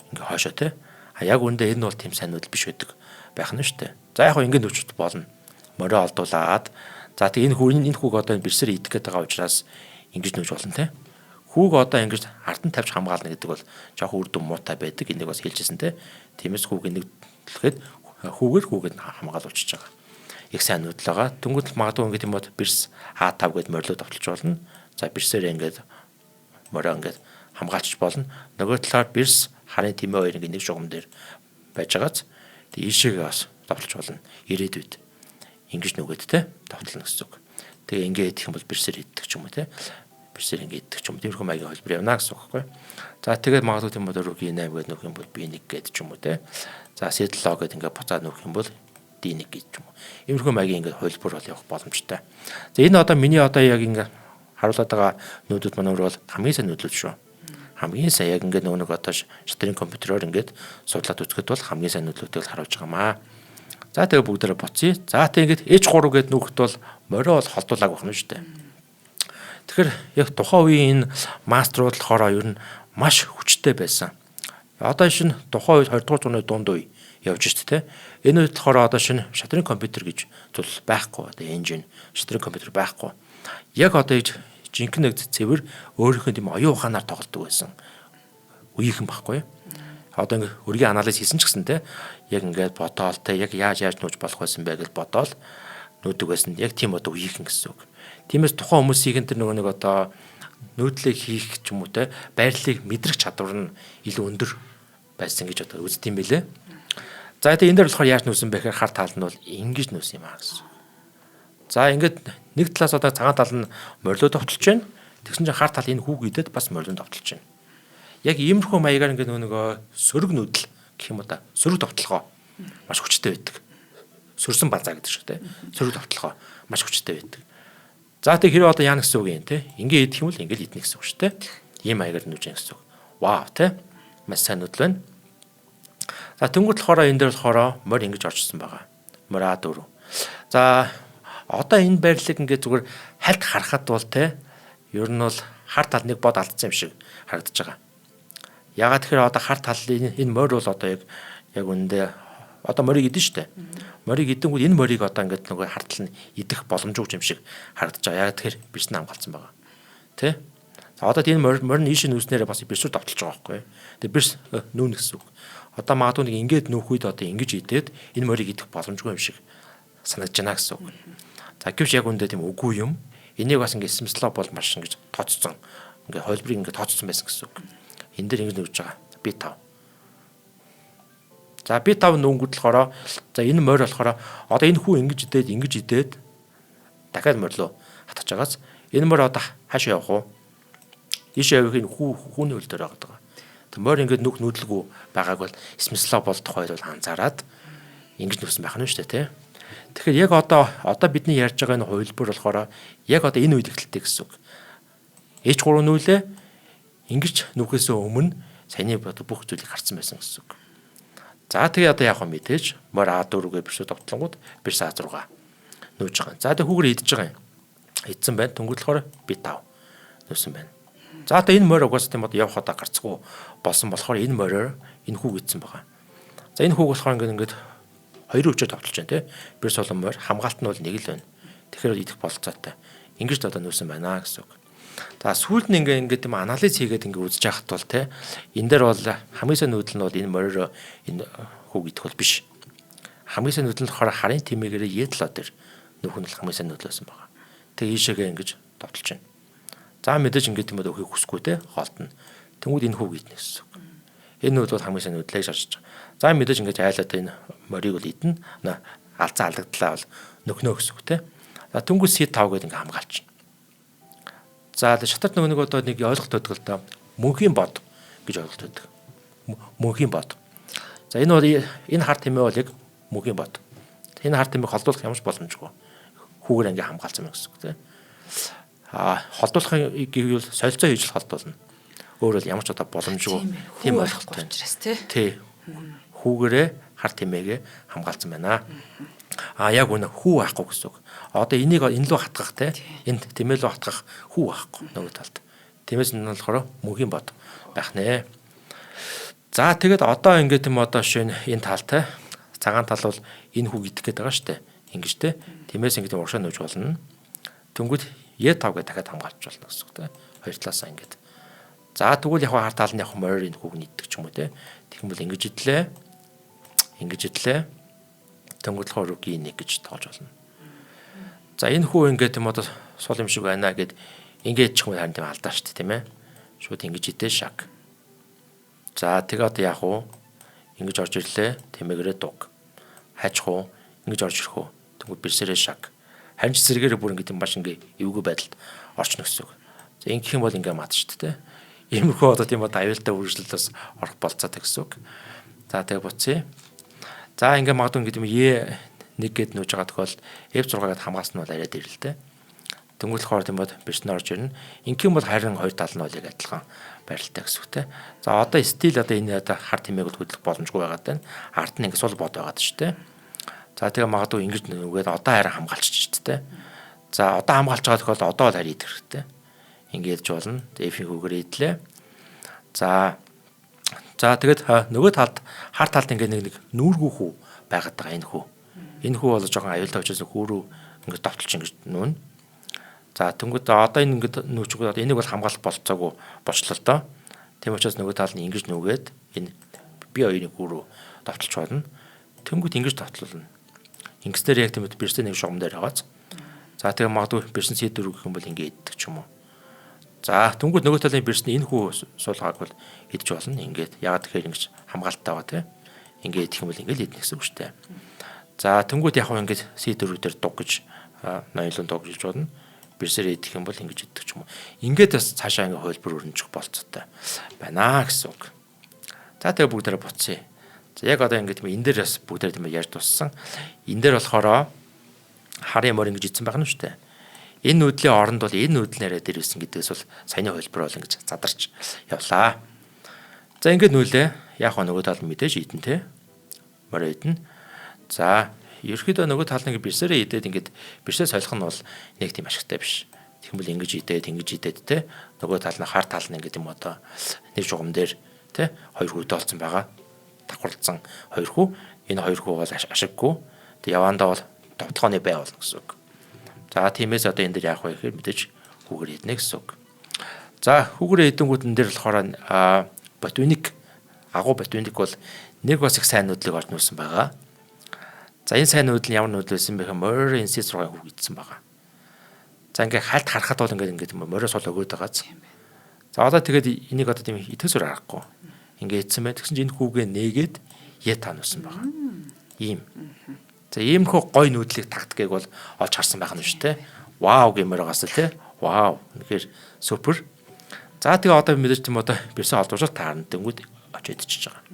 Speaker 2: Ингээ хоошоо те. Яг үндэ энэ бол тийм сайн нүүдэл биш байдаг байх нь штэ. За яг хөө ингэ нүүж болно. Морио олдуулаад за тэг энэ хүүг одоо бирсээр идэх гээд байгаа учраас ингэж нүүж болно те. Хүүг одоо ингэж ардан тавьж хамгаална гэдэг бол жоох үр дүн муутай байдаг. Энийг бас хэлжсэн те. Тиймээс хүүг нэг төлөхөд хүүгээд хамгаалуулчихж байгаа. Их сайн нүүдэл байгаа. Тэнгүүд магадгүй ингэ тийм бод бирс А5 гээд морилоо давталж болно. За бирсээр ингэж морио ингэж хамгаалчих болно. Нөгөө талаар бирс харын тимээ хоёр ингэ нэг шугам дээр байж байгааз тэг ийшээгээ бас давталж болно. Ирээдүйд ингэж нүгэд те давтална гэсэн үг. Тэгээ ингэ идэх юм бол бирсээр идэх ч юм уу те. Бирсээр ингэ идэх ч юм. Тэрхүү маягийн холбор явна гэсэн үг байхгүй. За тэгээд магадгүй тийм бол рүүг E8 гээд нөх юм бол B1 гээд ч юм уу те. За C7 гээд ингэ буцаад нөх юм бол D1 гэж юм. Иймэрхүү маягийн ингээд хувилбар бол явах боломжтой. За энэ одоо миний одоо яг ингээд харуулдаг байгаа нүүдүүд маань бол хамгийн сайн нүүдлүүд шүү. Хамгийн сайн яг ингээд нэг одоо шатрын компьютероор ингээд судлаад үзэхэд бол хамгийн сайн нүүдлүүдийг харуулж байгаамаа. За тэгээ бүгдээрээ буцъя. За тэгээ ингээд H3 гэдэг нүхт бол морио бол холдуулааг байна шүү дээ. Тэгэхээр яг тухайн үеийн энэ маструуд болохоор ер нь маш хүчтэй байсан. Одоо шинэ тухайн үед 20 дугаар зууны дунд үе явж шүү дээ. Энэ үед болохоор одоо шинэ шатрын компьютер гэж зүйл байхгүй. Одоо engine шатрын компьютер байхгүй. Яг одоо жинхэнэ цэвэр өөрийнхөө тийм оюун ухаанаар тоглодог байсан. Үеийнхэн байхгүй. Одоо ингээ өргөн анализ хийсэн ч гэсэн те яг ингээд бодоол те яг яаж нүүж болох байсан бэ гэж бодоол нүүдэг байсан. Яг тийм одоо үеийнхэн гэсэн үг. Тиймээс тухайн хүмүүсийн тэр нэг одоо нүүдлийг хийх ч юм уу те байрлалыг мэдрэх чадвар нь илүү өндөр байсан гэж одоо үздэм билээ. За тэгээ энэ дээр болохоор яаж нүүсэн бэ гэхээр хар тал нь бол ингэж нүүсэн юм аа гэсэн. За ингээд нэг талаас одоо цагаан тал нь морилоо товтолж байна. Тэгсэн чинь хар тал энэ хүүг идэд бас морилоо товтолж байна. Яг иймэрхүү маягаар ингээд нөгөө сөрөг нүүдэл гэх юм уу да. Сөрөг товтлогоо маш хүчтэй байдаг. Сөрсөн базаа гэдэг шүү дээ. Сөрөг товтлогоо маш хүчтэй байдаг. За тэг хэрэг одоо яана гэсэн үг юм те. Ингээд идэх юм бол ингээд идэх гэсэн үг шүү дээ. Ийм маягаар нүүж яах гэсэн үг. Вау те. Маш сайн нүүдэл байна. За тэнгуут болохоор энэ дээр болохоор морь ингэж орчсон байгаа. Морь А4. За одоо энэ байрлалыг ингээд зүгээр хальт харахад бол те ер нь бол хар тал нэг бод алдсан юм шиг харагдаж байгаа. Ягаад тэгэхээр одоо хар тал энэ морь бол одоо яг үндэ одоо морийг идэн штэ. Морийг идэнгүүт энэ морийг одоо ингээд нөгөө хар тал нь идэх боломжгүй юм шиг харагдаж байгаа. Ягаад тэгэхээр бирс нь хамгаалсан байгаа. Тэ? За одоо энэ морь нь ийш нүүснээрээ бас бирсүүд давталж байгаа байхгүй. Тэгээ бирс нүүнэ гэсэн үг. Одоо магадгүй нэг ингээд нүүх үед одоо ингэж идээд энэ морийг идэх боломжгүй юм шиг санагдаж байна гэсэн үг. За гэвч яг үндэ тийм үгүй юм. Энийг бас ингээд Смислов бол маш ингэж тооцсон. Ингээд хөлбрийг ингээд тооцсон байсан гэсэн үг. Энэ дээр ингэж нүүж байгаа. B5. За B5 нүүнгүүд болохоор за энэ морь болохоор одоо энэ хүү ингэж идээд дахиад морилоо хатаж байгаас энэ морь одоо хаашаа явах вэ? Ийшээ явах энэ хүүний хөл дээр байгаа. Тэг морь ингээд нүүдлгүй байгааг бол Смислов бол тухайд бол анзаараад ингэж нүүсэн байх нь шүү дээ, тэ. Тэгэхээр яг одоо бидний ярьж байгаа энэ хувилбар болохоор яг одоо энэ үед эхэлдэг гэсэн үг. H3 нүүлээ ингэж нүхээс өмнө саяны бүх зүйлийг харсан байсан гэсэн үг. За тэгээ одоо яг мэдээж морь А4-гээ бишүүд довтлонгууд биш А6 нүүж байгаа. За тэгээ хүүгээр идэж байгаа юм. Идсэн байна. Түнгүүд болохоор B5 нүүсэн байна. За одоо энэ морь угаас тийм одоо явах удаа гарцгүй болсон болохоор энэ мориор энэ хүүг идсэн байгаа. За энэ хүүг болохоор ингээд хоёр өвчөд товтолж байна тий. Бир солон морь хамгаалт нь бол нэг л байна. Тэгэхээр идэх болцоотой. Ингэж одоо нүүсэн байна гэсэн үг. За сүүлд нь ингээд тийм анализ хийгээд ингээд үзэж яхад бол тий. Энэ дээр бол хамгийн сайн нүүдэл нь бол энэ мориор энэ хүүг идэх бол биш. Хамгийн сайн нүүдэл нь болохоор харын тэмээгээрээ Е7 дээр нүүх нь хамгийн сайн нүүдэл байсан байгаа. Тэгээ ийшээгээ ингэж товтолж байна. За мэдээж ингээд тийм өөхийг хүсэхгүй тий. Хоолтно. Тэнгүүд энэ хүүг идэх гэсэн үг. Энэ нүүд бол хамгийн сайн нүүдлээ шарж байгаа. За мэдээж ингээд айлаад энэ морийг бол идэн алцаа алгагдлаа бол нөхнөө гэсэн үг тий. За тэнгүүд C5 гэдэг ингээд хамгаалчихна. За шатарт нэг одоо нэг ойлголт өгдөг л доо. Мөнхийн бод гэж ойлголт өгдөг. Мөнхийн бод. За энэ бол энэ хар тэмээ бол яг мөнхийн бод. Энэ хар тэмээг холдуулах ямарч боломжгүй. Хүүгээр ингээ хамгаалсан юм гэсэн үг тийм. Холдуулахын гэвэл солилцоо хийж холдуулна. Өөр бол ямарч одоо боломжгүй. Тийм ойлголттой учраас тий. Хүүгээрээ хар тэмээгээ хамгаалсан байна. Яг үнэ хүү байхгүй гэсэн үг. Одоо энийг энэ лөө хатгах те энд тэмээ лөө хатгах хүү байхгүй нөгөө талд. Тиймээс энэ болохоор мөнхийн бод байх нэ. За тэгээд одоо ингээд юм одоо шин энэ талтай цагаан тал бол энэ хүүг идэх гээд байгаа штэ. Ингэж те. Тиймээс ингээд уршаа нүүж болно. Тэнгүүд Е5 гэдэг дахиад хамгаалж болно гэсэн үг те. Хоёр талаасаа ингээд. За тэгвэл яг хар тал нь яг морь энэ хүүг идэх ч юм уу те. Тэгм бол ингэж идлээ. Ингэж идлээ. Тэнгүүд болохоор рүүгийн 1 гэж тоож болно. За энэ хүү ингээд юм одоо сул юм шиг байна гэд ингээд ч юм харин тийм алдаа шүү дээ тийм ээ. Шууд ингэж идэх шаг. За тэгээ одоо яах вэ? Ингэж орж ирлээ. Тэмээгээрээ дуг. Хажих уу? Ингэж орж ирэх үү? Тэнгүүд бэрсэрээ шаг. Харин ч зэрэгээрээ бүр ингээд маш ингээд эвгүй байдалд орчно гэсэн үг. За ингэх юм бол ингээд мат шүү дээ. Иймэрхүү одоо тийм одоо аюултай үргэлжлэлээс орох болцоотой гэсэн үг. За тэгээ буцъя. За ингээд магадгүй ингээд юм 1 гээд нүүж байгаа тохиол F6-аад хамгаалсан нь бол арай дээр л дээ. Тэнгүүл болохоор тийм бод бэрсэн орж ирнэ. Ингийн бол харин хоёр тал нь бол яг адилхан байралтай гэсэн үг те. За одоо стил одоо энэ одоо хар тэмээг хөдлөх боломжгүй байгаад байна. Ард нь ингэ сул бод байгаад шүү дээ. За тэгээ магадгүй ингэж нүгээд одоо харин хамгаалчих шүү дээ. За одоо хамгаалж байгаа тохиол одоо бол харин идэх хэрэгтэй. Ингээд ч болно. F-ийн хүүгээр идлээ. За тэгээд нөгөө талд хар талд ингээд нэг нүүргүү хүү байгаад байгаа энэ хүү. Энэ хүү бол жоохон аюултай учраас хүү рүү ингээд давталж ингэж нүүн. За тэнгууд одоо энэ ингээд нүүчгүй одоо энийг бол хамгаалах болцоогүй болчлоо л доо. Тийм учраас нөгөө тал нь ингэж нүгээд энэ би хоёрын хүү рүү давталж болно. Тэнгууд ингэж давтална. Ингэснээр яг тийм бэрсэн нэг шугам дээр байгааз. За тэгээ магадгүй бэрсэн C4 гэх юм бол ингэ иддэг ч юм уу. За тэнгууд нөгөө талын бэрсэн энэ хүү суулгааг бол идэж болно. Ингээд ягаад тэгэхээр ингэж хамгаалттай байгаа тийм. Ингээд идэх юм бол ингээд идэх гэсэн үг шүү дээ. За тэнгууд яг хөө ингээд C4 дээр дуг гэж ноёлон дуг гэж болно. Бэрсээр идэх юм бол ингэж иддэг ч юм уу. Ингээд бас цаашаа ингээд хөлбөр өрнөжих болцоотой байна гэсэн үг. За тэгээ бүгдээрээ буцъя. За яг одоо ингээд энэ дээр бас бүгдээрээ тийм ярьж туссан. Энэ дээр болохоор харын морь ингэж идсэн байх нь шүү дээ. Энэ нүүдлийн оронд бол энэ нүүдэл нэрээ дээр ирсэн гэдгээс бол саяны хөлбөр бол ингэж задарч явлаа. За ингээд нүүлээ. Яг нөгөө тал мэдээж идэн те. Морь идэн. За ерөөхдөө нөгөө тал нэг бэрсээрээ идээд ингээд бэрсээ солих нь бол нэг тийм ашигтай биш. Тэгм бол ингэж идээд те. Нөгөө тал нь хар тал нь ингээд юм одоо нэг жугам дээр те хоёр хүйтэй болсон байгаа. Давхарлцсан хоёр хүү. Энэ хоёр хүү бол ашиггүй. Тэг явандаа бол довтлооны бай болно гэсэн үг. За тиймээс одоо энэ дээр яах вэ гэхээр мэдээж хүүгээр иднэ гэсэн үг. За хүүгээр идэнгүүд энэ дээр болохоор ботвиник агуу ботвиник бол нэг бас их сайн нүүдлийг орж нүүсэн байгаа. За энэ сайн нүүдэл нь ямар нүүдэл байсан бэ гэхээр морь NC6 хүүг идсэн байгаа. За ингээ хальт харахад бол ингээд мориос бол өгөөд байгааз. За одоо тэгээд энийг одоо тийм итгэсүр аргагүй. Ингээ идсэн байх. Тэгсэн чинь энэ хүүгээ нээгээд яа тануусан байгаа. Ийм. За иймэрхүү гой нүүдлийг тактикийг бол олж харсан байх нь шүү дээ. Вау гэмээр байгаас л те. Вау. Үнэхээр супер. За тэгээ одоо мэдээж тийм одоо бирсэн олдвол таарна тэнгүүд очиж идчихэж байгаа.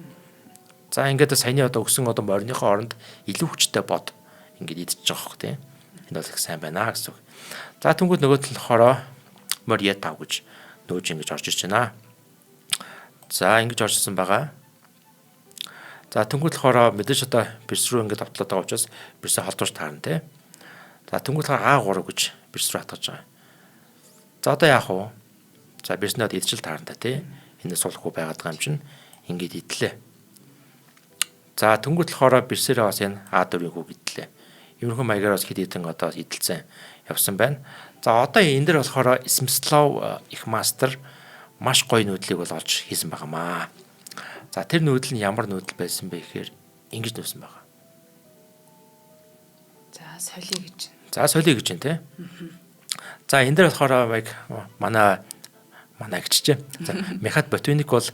Speaker 2: За ингээд саяны одоо өгсөн одоо морьныхоо оронд илүү хүчтэй бод ингээд идчихэж байгаа хөх тийм. Энэ бол их сайн байна гэсэн үг. За тэнгүүд нөгөө талхороо морь яа тав гэж нөөж ингэж орж ирж байна. За ингэж оржсэн байгаа. За тэнгүүд болохоор мэдээж одоо бирс рүү ингээд автлаад байгаа учраас бирсээ холдуулж таарна тий. За тэнгүүд болохоор А3 гэж бирс рүү хатгаж байгаа. За одоо яах вэ? За бирснээд идчихэл таарна та тий. Энэ суулгахгүй байгаад байгаа юм чинь ингээд идлээ. За тэнгүүд болохоор бирсээрээ бас энэ А4-ийг үг идлээ. Иймэрхүү маягаар бас хэд хэдэн одоо идэлцэн явсан байна. За одоо энэ дээр болохоор Smyslov их мастер маш гоё нүүдлийг бол олж хийсэн байгаамаа. За тэр нүүдэл нь ямар нүүдэл байсан бэ гэхээр ингэж нүүсэн байгаа.
Speaker 1: За солиё гэж.
Speaker 2: За солиё гэж байна те. За энэ дээр болохоор манай гिचжээ. За Мехат Ботвиник бол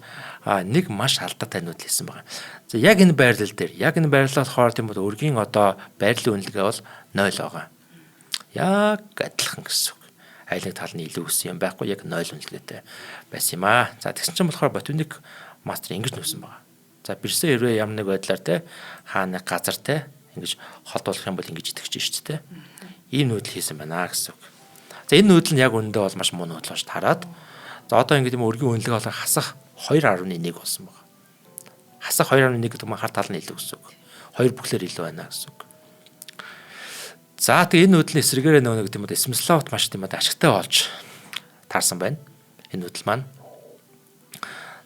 Speaker 2: нэг маш алдаатай нүүдэл хийсэн байгаа. За яг энэ байрлал дээр яг энэ байрлал болохоор тийм бол өргийн одоо байрлалын үнэлгээ бол 0 байгаа. Яг адилхан гэсэн үг. Айл нэг тал нь илүү өссөн юм байхгүй яг 0 үнэлгээтэй байсан юм аа. За тэгсэн чинь болохоор Ботвиник мастер ингэж нүүсэн байгаа. За бирсэн хэрвээ ямар нэг байдлаар те хаана нэг газар те ингэж холдуулах юм бол ингэж итгэж шүү дээ. Ийм нүүдэл хийсэн байна гэсэн үг. За энэ нүүдэл нь яг үнэндээ бол маш муу нүүдэл болж тараад. За одоо ингэ тийм өргийн үнэлгээ бол хасах 2.1 болсон байгаа. Хасах 2.1 гэдэг нь хар тал нь илүү гэсэн үг. Хоёр бүхлээр илүү байна гэсэн үг. За тэгээ энэ нүүдлийн эсрэгээрээ нөгөө гэдэг юм уу Smyslov маш тийм ашигтай болж таарсан байна. Энэ нүүдэл маань.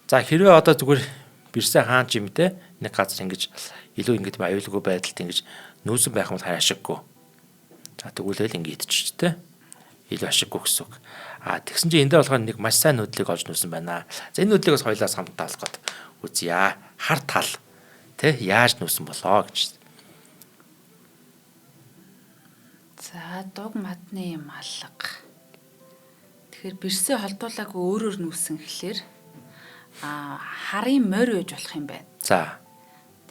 Speaker 2: За хэрвээ одоо зүгээр бирсээ хаан ч юм те нэг газар ингэж илүү ингэж аюулгүй байдалд ингэж нүүсэн байх юм бол ашиггүй. За тэгвэл ингэ идчих те илүү ашиггүй гэсэн үг. Тэгсэн чинь эндээ болохоор нэг маш сайн нүүдлийг олж нүүсэн байна. За энэ нүүдлийг бас хоёлаас хамтдаа олох гээд үзье. Хар тал те яаж нүүсэн болоо гэж.
Speaker 1: За дуг мадны юм алга. Тэгэхээр бирсээ холдуулаагүй өөрөөр нүүсэн гэхлээр харын морь үйж болох юм байна.
Speaker 2: За.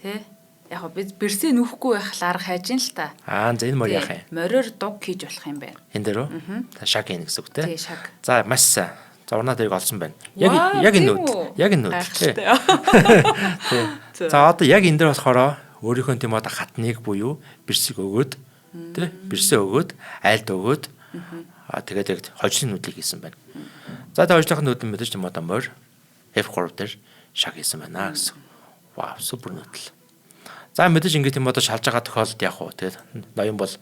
Speaker 1: Тэ? Яг го бид бирсээ нүүхгүй байх арга хайж ин л та.
Speaker 2: За энэ морь яах юм?
Speaker 1: Мориор дуг хийж болох юм байна.
Speaker 2: Энэ дээр үү? Та шаг ийн гэсэн үг те.
Speaker 1: Тий шаг.
Speaker 2: За маш сайн. За урнаа дэрэг олсон байна. Яг энэ нүүд. Яг энэ нүүд. Тий. За одоо яг энэ дээр болохоор өөрийнхөө тийм одоо хатныг буюу бэрсийг өгөөд тий бэрсээ өгөөд айлд өгөөд тэгээд яг хожлын нүдлийг хийсэн байна. За тэгээд хожлынхаа нүдэн мэдээж тийм одоо морь F3 дээр шаг хийсэн байна гэсэн. Вау, супер нүдэл. За мэдээж ингээд тийм одоо шалж байгаа тохиолдолд яг уу тэгээд ноён бол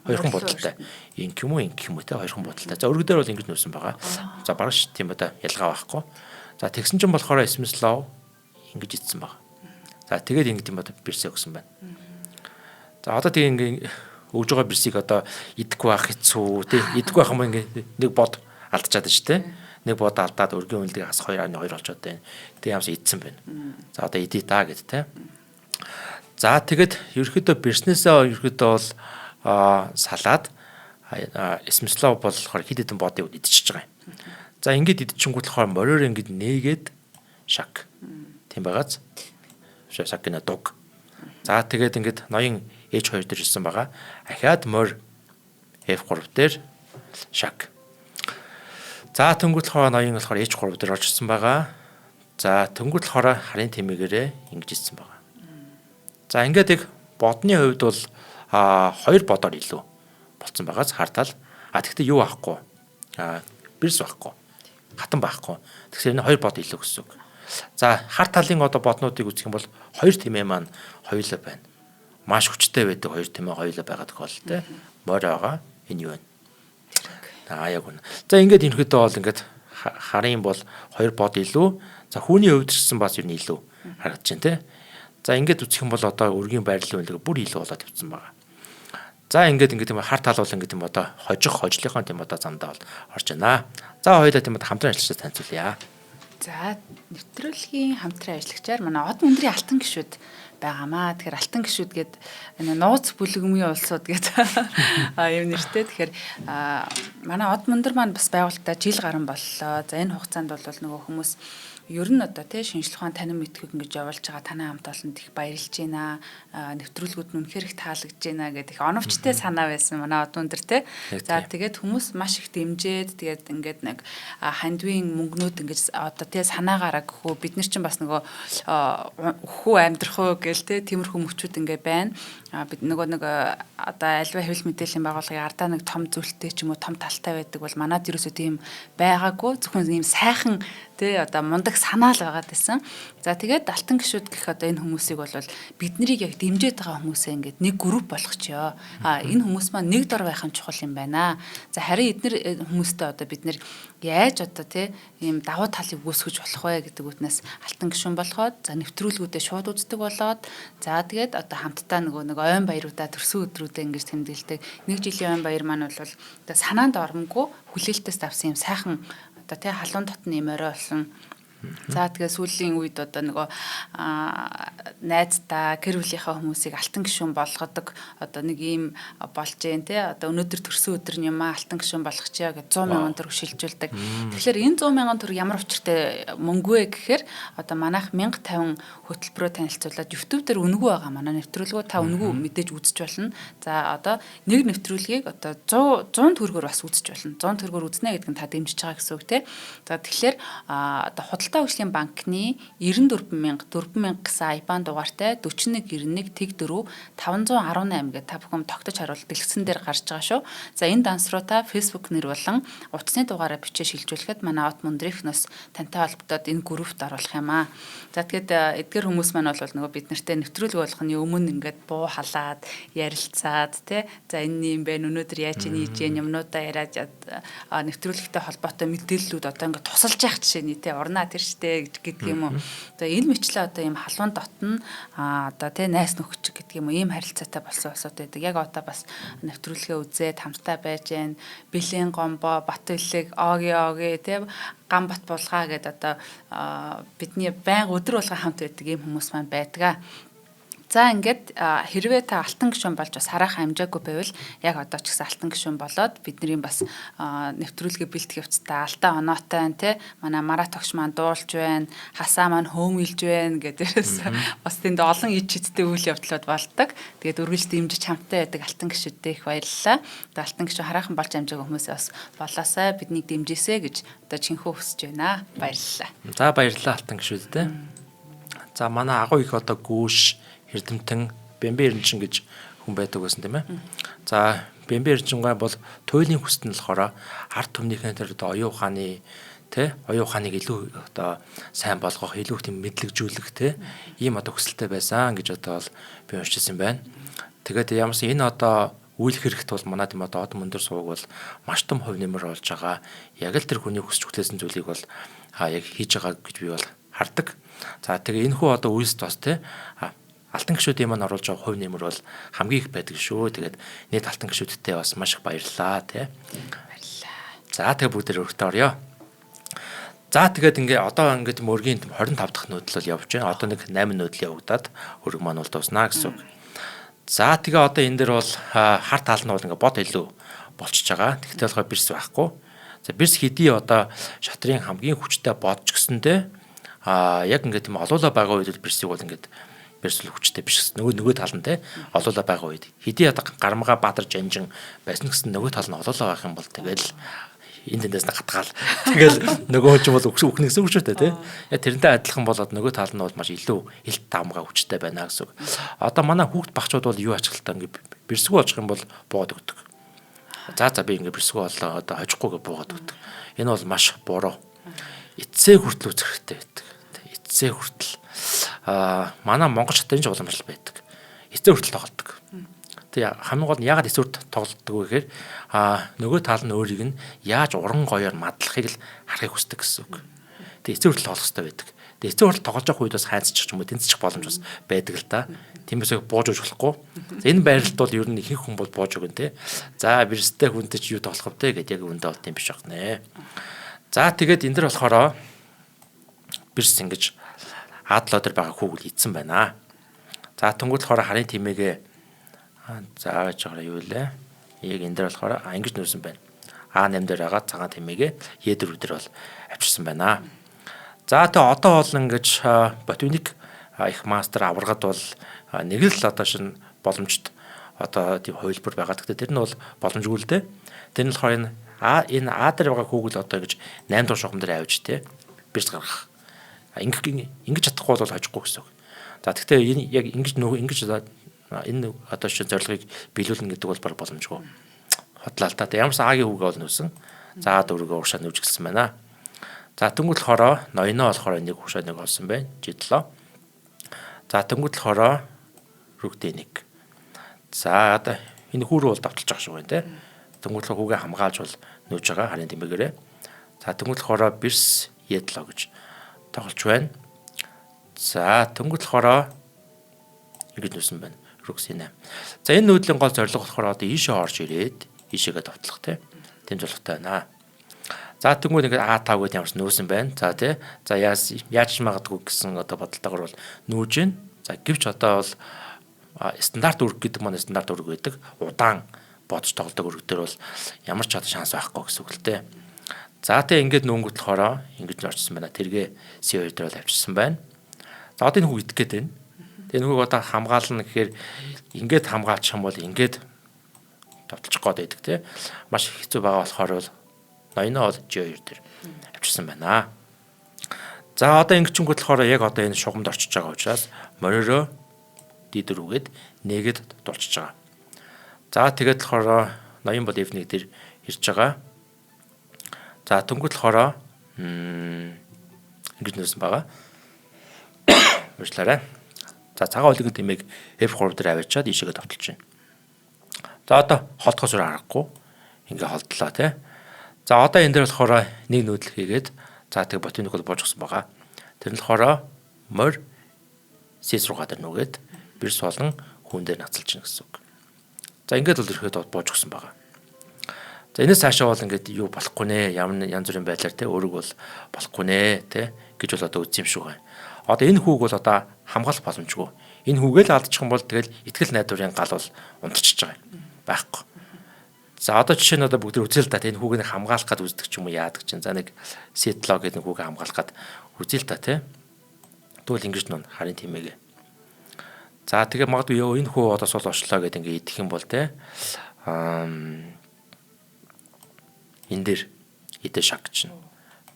Speaker 2: хоёрхан бодолтой. Инк юм уу те хоёрхан бодолтой. За өргөдөр бол ингэж нүүсэн байгаа. За бараг ш тийм одоо ялгаа байхгүй. За тэгсэн чинь болохоор Smith-Low ингэж ицсэн байгаа. За тэгээд ингэ тийм одоо бэрсээ өгсөн байна. За одоо тийм ингэ өгж байгаа бэрсийг одоо идэхгүй байх хэцүү тий идэхгүй байх юм ингэ нэг бод алдчихад шүү дээ. Нэг бод алдаад өргөн үнэлгийг хас 2.2 болчиход байна. Тэг ямс идсэн байна. За одоо идээ та гэд те. За тэгэд ерөөхдөө бэрснээсээ ерөөхдөө бол салаад Smith-Low болохоор хэд хэдэн бодыг идчихэж байгаа юм. За ингэж идчихэнгүүт болохоор мориор ингэж нээгээд шаг. Тийм байгааз. Шаг гэнэ дуг. За тэгээд ингэж ноён H2 дээр ирсэн байгаа. Ахаад морь F3 дээр шаг. За тэнгуут болохоор ноён болохоор H3 дээр орчихсон байгаа. За тэнгуут болохоор харийн тэмээгээрээ ингэж ирсэн байгаа. За ингээд их бодны хувьд бол хоёр бодоор илүү болцсон байгаас хартал. Тэгтээ юу аахгүй. Бэрс байхгүй. Хатан байхгүй. Тэгэхээр энэ хоёр бод илүү гэсэн үг. За хар талын одоо боднуудыг үзэх юм бол хоёр тэмээ маань хоёулаа байна. Маш хүчтэй байдаг хоёр тэмээ хоёулаа байгаа тохиолдолтой. Морь байгаа. Энэ юу вэ? Яг үнэ. За ингээд ерөнхийдөө бол ингээд харын бол хоёр бод илүү. За хүүний хувьд ч гэсэн бас ер нь илүү харагдаж байна те. За ингээд үзэх юм бол одоо өргийн байрлал үнэлгээ бүр илүү болоод явцсан байгаа. За ингээд тийм хар тал бол ингээд тийм одоо хожлынхаа тийм одоо замдаа бол орж байна. За хоёулаа тийм одоо хамтран ажиллаж танилцуулъя.
Speaker 1: За нэвтрүүлгийн хамтран ажиллагчаар манай од мөндрийн алтан гишүүд байгаамаа. Тэгэхээр алтан гишүүд гээд нууц бүлэгмийн улсууд гээд юм нэртэй. Тэгэхээр манай од мөндөр маань бас байгуулалтаа жил гарсан боллоо. За энэ хугацаанд бол нөгөө хүмүүс ер нь одоо тий шинжлэх ухаан танин мэдхийг ингэж явуулж байгаа танай хамт олонд их баярлж байна. Нэвтрүүлгүүд нь үнэхээр их таалагдж байна гэдэг их оновчтой санаа байсан манай од өндөр тий. За тэгээд хүмүүс маш их дэмжиж тэгээд ингээд нэг хандвийн мөнгнүүд ингэж одоо тий санаагаараа гэхүү бид нар чинь бас нөгөө хүү амьдрах уу гээл тий тиймэрхүү мөчүүд ингээд байна. Бид нэг одоо альва хэвлэл мэдээллийн байгууллагын ардаа нэг том зүйлтэй ч юм уу том талтай байдаг бол манад ерөөсөө тийм байгаагүй зөвхөн ийм сайхан тий одоо мундаг санаа л байгаад байсан. За тэгээд алтан гишүүд гэх одоо энэ хүмүүсийг бол бид нарыг яг дэмжиж байгаа хүмүүсээ ингээд нэг групп болгочихё. Энэ хүмүүс маань нэг дор байх нь чухал юм байна. За харин эдгээр хүмүүстэй одоо бид нар яаж одоо тий ийм давуу талыг үүсгэж болох вэ гэдэг үтнээс алтан гишүүн болгоод за нэвтрүүлгүүдэд шууд үздэг болоод за тэгээд одоо хамтдаа нэг ойн баяруудаа төрсөн өдрүүдэд ингэж тэмдэглэдэг. Нэг жилийн ойн баяр маань бол одоо санаанд оромгүй хүлээлтээс авсан юм сайхан одоо тий халуун дотны морой болсон. За тэгээ сүүлийн үед одоо нөгөө найздаа гэр бүлийнхаа хүмүүсийг алтан гишүүн болгодог одоо нэг ийм болж जैन те одоо өнөөдөр төрсөн өдөр нь юм алтан гишүүн болгочихъя гэж 100 мянган төгрөг шилжүүлдэг. Тэгэхээр энэ 100 мянган төгрөг ямар учиртай мөнгө вэ гэхээр одоо манайх 1050 хөтөлбөрөөр танилцуулаад YouTube дээр үнэгүй байгаа манай нэвтрүүлгөө та үнэгүй мэдээж үзэж болно. За одоо нэг нэвтрүүлгийг одоо 100 төгрөгөөр бас үзэж болно. 100 төгрөгөөр үзнэ гэдэг нь та дэмжиж байгаа гэсэн үг те. За тэгэхээр одоо худалдаа хөгжлийн банкны 94,000 гэсэн IBAN дугаартай 4191 тэг 4 518 гэдэг та бүхэн тогтож харуул дэлгэцэн дээр гарч байгаа шүү. За энэ данс руу та Facebook нэр болон утасны дугаараа бичиж шилжүүлэхэд манай От Мөндрийнхнээс тантай холбогдоод энэ группт оруулах юм аа. За тэгээд эдгээр хүмүүс маань бол нөгөө бид нартэй нэвтрүүлэг болгохны өмнө ингээд буу халаад ярилцаад тий. За энэ юм байна өнөөдөр яаж ийж юмнуудаа яриад нэвтрүүлэгтэй холбоотой мэдээллүүд одоо ингээд тусалж явах жишээ нь тий урнаа тэр штэ гэдэг юм уу. За энэ мэтлээ одоо ийм халуун дотн одоо тий найс нөхч гэдэг юм уу ийм харилцаатай болсон усуд байдаг. Яг одоо бас нэвтрүүлгээ үзээд хамтдаа байж гэн Бэлэн гомбо Батүлэг оги тий Гамбат булгаа гэдэг одоо бидний байнга өдөр болгон хамт байдаг ийм хүмүүс маань байдаг. За ингээд хэрвээ та алтан гишүүн болж бас харах амжаагүй байвал яг одоо ч гэсэн алтан гишүүн болоод бидний бас нэвтрүүлгээ бэлтгэх явцдаа алтан оноотой байна те манай Марат тогш маань дуулж байна хасаа маань хөөмилж байна гэдээс бас тэнд олон ид чидтэй үйл явдлууд болдог. Тэгээд үргэлж дэмжиж хамтаа байдаг алтан гишүүдтэй их баярлалаа. Тэгээд алтан гишүүн хараахан болж амжаагүй хүмүүсээ бас болоосай биднийг дэмжээсэй гэж одоо чинхүү хүсэж байна. Баярлалаа.
Speaker 2: За баярлалаа алтан гишүүдтэй. За манай агуу их одоо гүүш Эрдэмтэн Бэмбэ Эрдэнчин гэж хүн байдаг байсан тийм ээ. За Бэмбэ Эрдэнчингаа бол туйлын хүсэлт нь болохоор ард түмнийхэн тэр одоо оюун ухааны оюун ухааныг илүү одоо сайн болгох, илүү тийм мэдлэгжүүлэх ийм одоо хүсэлтэй байсан гэж одоо бол би уншижсэн байна. Тэгээд ямарсан энэ одоо үйл хэрэгт бол манай тийм одоо одон өндөр сувг бол маш том хувь нэмэр болж байгаа. Яг л тэр хүний хүсч хүлээсэн зүйлийг бол яг хийж байгаа гэж би бол хардаг. За тэгээ энэ хүү одоо үйлс тос алтан гишүүдийн маань оруулж байгаа хувь нэмэр бол хамгийн их байдаг шүү. Тэгээд нийт алтан гишүүдтэй бас маш их баярлалаа
Speaker 1: Баярлалаа.
Speaker 2: За тэгээ бүгдээр өртөө орё. За тэгээд одоо мөргийн 25 дахь нүүдэл бол явж байна. Одоо нэг 8 нүүдэл явагдаад өрг маань бол дуснаа гэсэн үг. За тэгээ одоо энэ дэр бол хар тал нь бол бод илүү болчихж байгаа. Тэгтэл болохоор бэрс байхгүй. За бэрс хэдий одоо шатрын хамгийн хүчтэй бодч гэсэндээ яг тийм олоола байгаа үед бэрсийг бол бэрсэл хүчтэй биш гэсэн. Нөгөө тал нь олоола байгаа үед хэдий одоо гармага бадар жанжин байсан гэсэн нөгөө тал нь олоола байх юм бол тэгэл энэ дэндээс гатгаал. Тэгэл нөгөө ч бол үхнэ гэсэн үг шүү дээ. Яг тэрнтэй адилхан болоод нөгөө тал нь бол маш илүү илт таамага хүчтэй байна гэсэн үг. Одоо манай хүүхд багчууд бол юу ачаалтаа бэрсгүү очих юм бол боод өгдөг. За би бэрсгүү болоо одоо хожихгүйгээ буугаад өгдөг. Энэ бол маш буруу. Эцсээ хүртэл үзэх хэрэгтэй байдаг. Эцсээ хүртэл манай Монгол шатрын уламжлал байдаг. Эцсээ хүртэл тоглодог. Хамгийн гол нь яагаад эсвэрт тоглолтдог вэ гэхээр нөгөө тал нь өөрийг нь яаж уран гоёор мадлахыг л харахыг хүсдэг гэсэн үг. Тэгээ эцсээ хүртэл тоглох хэрэгтэй байдаг. Тэгээ эцсээ хүртэл тоглож явах үед бас хайцчих юм уу тэнцчих боломж бас байдаг л та. Тиймээс бууж өгч болохгүй. Энэ байралд бол ер нь ихэнх хүн бол бууж өгнө те. За бэрстэй хүнтэй ч юу тоглох вэ гэдэг яг үндэ бол тийм биш байна. За тэгээд энэ дэр болохоор бэрс ингэж аадлоо дээр байгаа хүүгэл ийдсэн байна. За тэнгуүл болохоор харын тимээгээ зааж байгаа юу лээ. Яг энэ дээр болохоор ингэж нэрсэн байна. А8 дээр байгаа цагаан тэмээгээ Е4 дээр бол авчирсан байна. За тэгээ одоо бол ингэж ботвиник их мастер аврагад бол нэг л одоо шин боломжтой одоо тийм хувилбар байгаа. Гэхдээ тэр нь бол боломжгүй л дээ. Тэр нь болохоор энэ А дээр байгаа хүүгэл одоо гэж 8 дугаар шугам дээр авиж бэрс гаргах. Ингэж чадахгүй бол хожихгүй гэсэн үг. За гэхдээ энэ яг ингэж энэ одоо шин зорилгыг биелүүлнэ гэдэг бол боломжгүй. Хотлаа л та. Ямарсан Агийн хүүгээ бол нүүсэн. За дөрөвгөө уршаа нүүж гэлсэн байна. За тэнгуүл хороо ноёноо болохоор нэг уршаа нэг олсон байна. Жидлоо. За тэнгуүл хороо рүгдээ нэг. За одоо энэ хүүрөө бол давталж байгаа шүү байна те. Тэнгуүл хүүгээ хамгаалж бол нүүж байгаа харын тэмээгээрээ. За тэнгуүл хороо бэрс Е7 гэж тоглож байна. За тэнгуүл хороо ингэж нүүсэн байна. Рүксинэ. За энэ нүүдлийн гол зорилго болохоор одоо ийшээ орж ирээд ийшээгээ давтлах тийм зорилготой байна. За тэгвэл А5 гэдэг ямарс нүүсэн байна. За тий. За яаж магадгүй гэсэн одоо бодолтойгоор бол нүүж гин. За гэвч одоо бол стандарт үүрэг гэдэг маань стандарт үүрэг байдаг. Удаан бодож тоглодог үүрэг дээр бол ямар ч одоо шанс байхгүй гэсэн үг л дээ. За тий ингээд нөнгөт болохоор ингэж орчихсон байна. Тэргээ C2 дээр бол авчирсан байна. За одоо энэ хүү идэх гээд байна. Тэгээ нөгөө одоо хамгаална гэхээр ингээд хамгаалчих юм бол ингээд давталчих гээд байдаг тий. Маш хэцүү байгаа болохоор бол ноёноо бол G2 дээр авчирсан байна. За одоо ингэчингүүд болохоор яг одоо энэ шугамд орчиж байгаа учраас мориороо D4-гээд нэгэд дулчиж байгаа. За тэгээд болохоор ноён бол F1 дээр ирж байгаа. За тэнгууд болохоор ингэж нэрсэн байгаа. Уучлаарай. За цагаан үлгэн тэмээг F3 дээр аваачаад ийшээгээ давталж байна. За одоо холдохоос өөр аргагүй. Ингээ холдлоо тий. За одоо энэ дээр болохоор нэг нүүдэл хийгээд за тэг ботвиник бол боожгсон байгаа. Тэр нь болохоор морь C6 дээр нүгээд бэрс болон хүн дээр нацалж гин гэсэн үг. За ингээд бол ирэхэд боожгсон байгаа. За энэс цаашаа бол ингээд юу болохгүй нэ ямар янз бүрийн байдлаар тий өөрөг бол болохгүй нэ тий гэж бол одоо үзсэн юм шүү гай. Одоо энэ хүүг бол одоо хамгаалах боломжгүй. Энэ хүүгээ л алдчих юм бол тэгэл итгэл найдварын гал бол унтчихж байгаа юм байхгүй. За одоо жишээ нь одоо бүгд үзэл та энэ хүүг хамгаалах гад үздэг ч юм уу яадаг чинь. За нэг C7 гэдэг хүүг хамгаалах гад үзэл та тий. Тэгвэл ингэж нун харын тимээгээ. За тэгээ магадгүй ёо энэ хүү одоо сул очлоо гэдэг ингээ идэх юм бол тий. Энэ дээр идэ шаг чинь.